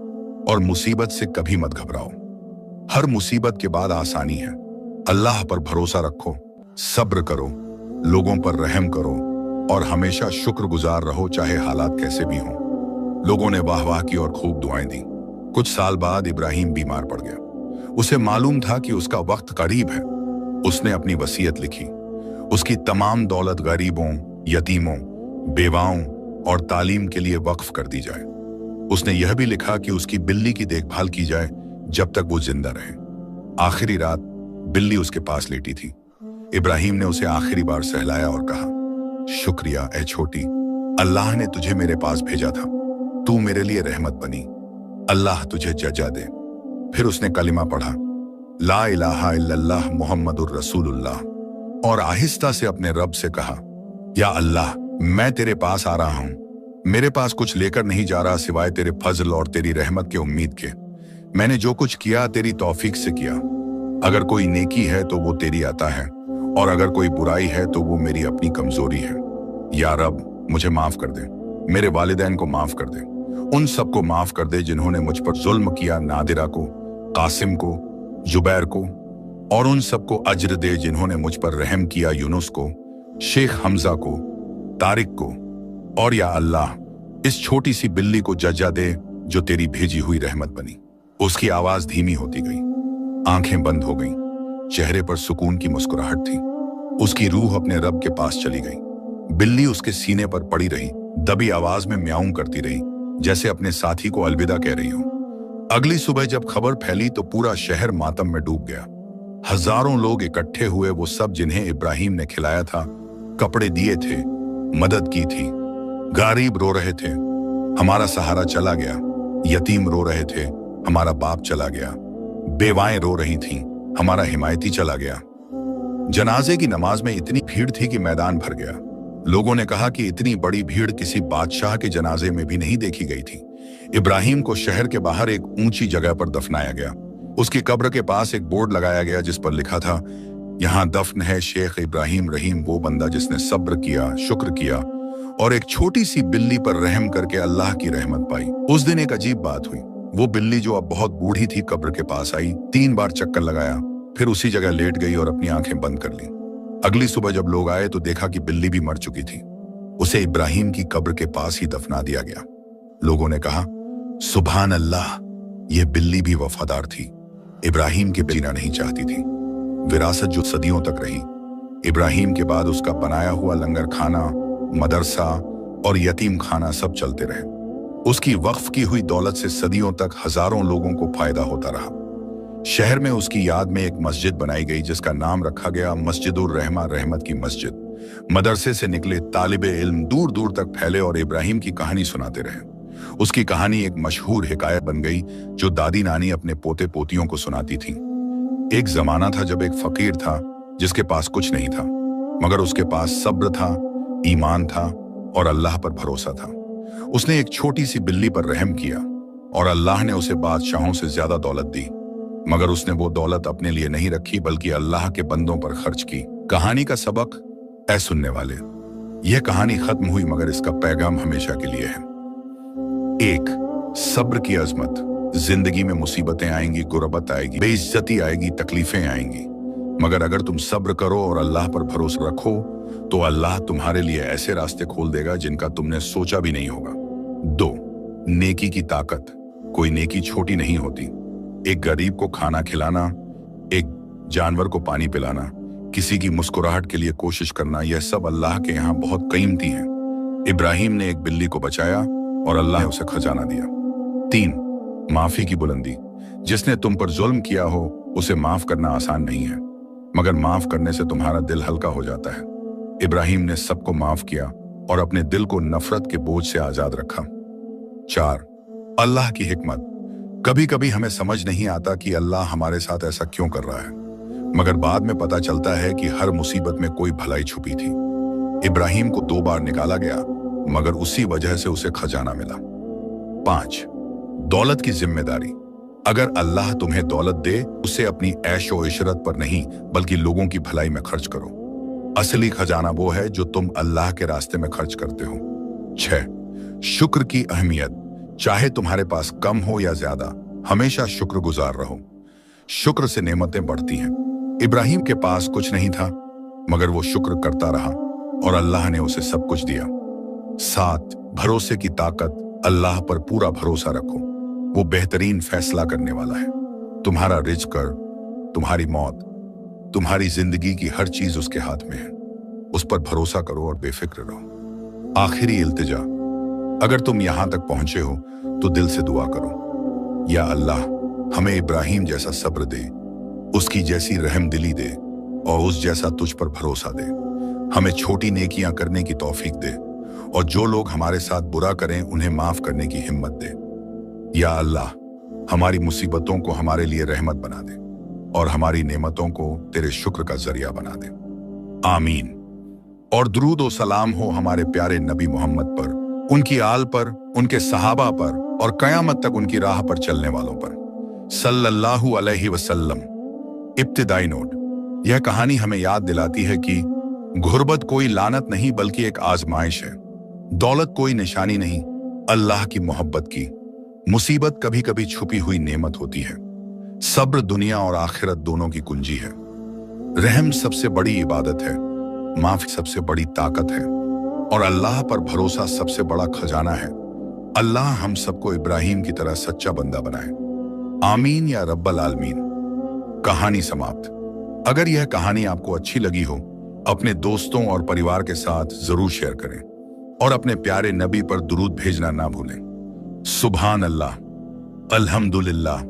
और मुसीबत से कभी मत घबराओ, हर मुसीबत के बाद आसानी है। अल्लाह पर भरोसा रखो, सब्र करो, लोगों पर रहम करो और हमेशा शुक्रगुजार रहो, चाहे हालात कैसे भी हों। लोगों ने वाह वाह की और खूब दुआएं दी। कुछ साल बाद इब्राहिम बीमार पड़ गया। उसे मालूम था कि उसका वक्त करीब है। उसने अपनी वसीयत लिखी। उसकी तमाम दौलत गरीबों, यतीमों, बेवाओं और तालीम के लिए वक्फ कर दी जाए। उसने यह भी लिखा कि उसकी बिल्ली की देखभाल की जाए जब तक वो जिंदा रहे। आखिरी रात बिल्ली उसके पास लेटी थी। इब्राहिम ने उसे आखिरी बार सहलाया और कहा, शुक्रिया ए छोटी, अल्लाह ने तुझे मेरे पास भेजा था, तू मेरे लिए रहमत बनी, अल्लाह तुझे जजा दे। फिर उसने कलिमा पढ़ा, ला इलाहा इल्लल्लाह मुहम्मदुर रसूलुल्लाह, और आहिस्ता से अपने रब से कहा, या अल्लाह, मैं तेरे पास आ रहा हूं। मेरे पास कुछ लेकर नहीं जा रहा सिवाय तेरे फजल और तेरी रहमत के उम्मीद के। मैंने जो कुछ किया तेरी तौफीक से किया। अगर कोई नेकी है तो वो तेरी अता है, और अगर कोई बुराई है तो वो मेरी अपनी कमजोरी है। या रब, मुझे माफ कर दे, मेरे वालिदैन को माफ कर दे, उन सबको माफ कर दे जिन्होंने मुझ पर जुल्म किया, नादिरा को, कासिम को, जुबैर को, और उन सबको अज्र दे जिन्होंने मुझ पर रहम किया, यूनुस को, शेख हमजा को, तारिक को। और या अल्लाह, इस छोटी सी बिल्ली को जजा दे जो तेरी भेजी हुई रहमत बनी। उसकी आवाज धीमी होती गई, आंखें बंद हो गईं, चेहरे पर सुकून की मुस्कुराहट थी। उसकी रूह अपने रब के पास चली गई। बिल्ली उसके सीने पर पड़ी रही, दबी आवाज में म्याऊं करती रही, जैसे अपने साथी को अलविदा कह रही हो। अगली सुबह जब खबर फैली तो पूरा शहर मातम में डूब गया। हजारों लोग इकट्ठे हुए, वो सब जिन्हें इब्राहिम ने खिलाया था, कपड़े दिए थे, मदद की थी। गरीब रो रहे थे, हमारा सहारा चला गया। यतीम रो रहे थे, हमारा बाप चला गया। बेवाएं रो रही थीं, हमारा हिमायती चला गया। जनाजे की नमाज में इतनी भीड़ थी कि मैदान भर गया। लोगों ने कहा कि इतनी बड़ी भीड़ किसी बादशाह के जनाजे में भी नहीं देखी गई थी। इब्राहिम को शहर के बाहर एक ऊंची जगह पर दफनाया गया। उसकी कब्र के पास एक बोर्ड लगाया गया जिस पर लिखा था, यहाँ दफन है शेख इब्राहिम रहीम, वो बंदा जिसने सब्र किया, शुक्र किया और एक छोटी सी बिल्ली पर रहम करके अल्लाह की रहमत पाई। उस दिन एक अजीब बात हुई। वो बिल्ली जो अब बहुत बूढ़ी थी कब्र के पास आई, 3 बार चक्कर लगाया, फिर उसी जगह लेट गई और अपनी आंखें बंद कर ली। अगली सुबह जब लोग आए तो देखा कि बिल्ली भी मर चुकी थी। उसे इब्राहिम की कब्र के पास ही दफना दिया गया। लोगों ने कहा, सुभान अल्लाह, यह बिल्ली भी वफादार थी। इब्राहिम के जीना नहीं चाहती थी। विरासत जो सदियों तक रही। इब्राहिम के बाद उसका बनाया हुआ लंगर खाना, मदरसा और यतीम खाना सब चलते रहे। उसकी वक्फ की हुई दौलत से सदियों तक हजारों लोगों को फायदा होता रहा। शहर में उसकी याद में एक मस्जिद बनाई गई जिसका नाम रखा गया मस्जिदुर रहमा, रहमत की मस्जिद। मदरसे से निकले तालिबे इल्म दूर दूर तक फैले और इब्राहिम की कहानी सुनाते रहे। उसकी कहानी एक मशहूर हिकायत बन गई जो दादी नानी अपने पोते पोतियों को सुनाती थी। एक जमाना था जब एक फकीर था जिसके पास कुछ नहीं था, मगर उसके पास सब्र था, ईमान था और अल्लाह पर भरोसा था। उसने एक छोटी सी बिल्ली पर रहम किया और अल्लाह ने उसे बादशाहों से ज्यादा दौलत दी, मगर उसने वो दौलत अपने लिए नहीं रखी बल्कि अल्लाह के बंदों पर खर्च की। कहानी का सबक, ऐ सुनने वाले, यह कहानी खत्म हुई मगर इसका पैगाम हमेशा के लिए है। 1, सब्र की अजमत। जिंदगी में मुसीबतें आएंगी, गुर्बत आएगी, बेइज्जती आएगी, तकलीफें आएंगी, मगर अगर तुम सब्र करो और अल्लाह पर भरोसा रखो तो अल्लाह तुम्हारे लिए ऐसे रास्ते खोल देगा जिनका तुमने सोचा भी नहीं होगा। 2, नेकी की ताकत। कोई नेकी छोटी नहीं होती। एक गरीब को खाना खिलाना, एक जानवर को पानी पिलाना, किसी की मुस्कुराहट के लिए कोशिश करना, यह सब अल्लाह के यहाँ बहुत कीमती है। इब्राहिम ने एक बिल्ली को बचाया और अल्लाह ने उसे खजाना दिया। 3, माफी की बुलंदी। जिसने तुम पर जुल्म किया हो उसे माफ करना आसान नहीं है, मगर माफ करने से तुम्हारा दिल हल्का हो जाता है। इब्राहिम ने सबको माफ किया और अपने दिल को नफरत के बोझ से आजाद रखा। 4, अल्लाह की हिकमत। कभी कभी हमें समझ नहीं आता कि अल्लाह हमारे साथ ऐसा क्यों कर रहा है, मगर बाद में पता चलता है कि हर मुसीबत में कोई भलाई छुपी थी। इब्राहिम को 2 बार निकाला गया, मगर उसी वजह से उसे खजाना मिला। 5, दौलत की जिम्मेदारी। अगर अल्लाह तुम्हें दौलत दे, उसे अपनी ऐशो इशरत पर नहीं बल्कि लोगों की भलाई में खर्च करो। असली खजाना वो है जो तुम अल्लाह के रास्ते में खर्च करते हो। 6, शुक्र की अहमियत। चाहे तुम्हारे पास कम हो या ज्यादा, हमेशा शुक्रगुजार रहो। शुक्र से नेमतें बढ़ती हैं। इब्राहिम के पास कुछ नहीं था, मगर वो शुक्र करता रहा और अल्लाह ने उसे सब कुछ दिया। 7, भरोसे की ताकत। अल्लाह पर पूरा भरोसा रखो, वो बेहतरीन फैसला करने वाला है। तुम्हारा रिज्क, तुम्हारी मौत, तुम्हारी जिंदगी की हर चीज उसके हाथ में है। उस पर भरोसा करो और बेफिक्र रहो। आखिरी इल्तिजा, अगर तुम यहां तक पहुंचे हो तो दिल से दुआ करो, या अल्लाह हमें इब्राहिम जैसा सब्र दे, उसकी जैसी रहम दिली दे और उस जैसा तुझ पर भरोसा दे। हमें छोटी नेकियां करने की तौफीक दे और जो लोग हमारे साथ बुरा करें उन्हें माफ करने की हिम्मत दे। या अल्लाह हमारी मुसीबतों को हमारे लिए रहमत बना दे और हमारी नेमतों को तेरे शुक्र का जरिया बना दे। आमीन। और दुरूद और सलाम हो हमारे प्यारे नबी मोहम्मद पर, उनकी आल पर, उनके सहाबा पर और कयामत तक उनकी राह पर चलने वालों पर, सल्लल्लाहु अलैहि वसल्लम। इब्तिदाई नोट, यह कहानी हमें याद दिलाती है कि गुर्बत कोई लानत नहीं बल्कि एक आजमाइश है। दौलत कोई निशानी नहीं, अल्लाह की मोहब्बत की। मुसीबत कभी कभी छुपी हुई नेमत होती है। सब्र दुनिया और आखिरत दोनों की कुंजी है। रहम सबसे बड़ी इबादत है, माफी सबसे बड़ी ताकत है और अल्लाह पर भरोसा सबसे बड़ा खजाना है। अल्लाह हम सबको इब्राहिम की तरह सच्चा बंदा बनाए। आमीन या रब्बल आलमीन। कहानी समाप्त। अगर यह कहानी आपको अच्छी लगी हो, अपने दोस्तों और परिवार के साथ जरूर शेयर करें और अपने प्यारे नबी पर दुरूद भेजना ना भूलें। सुभान अल्लाह, अल्हम्दुलिल्लाह।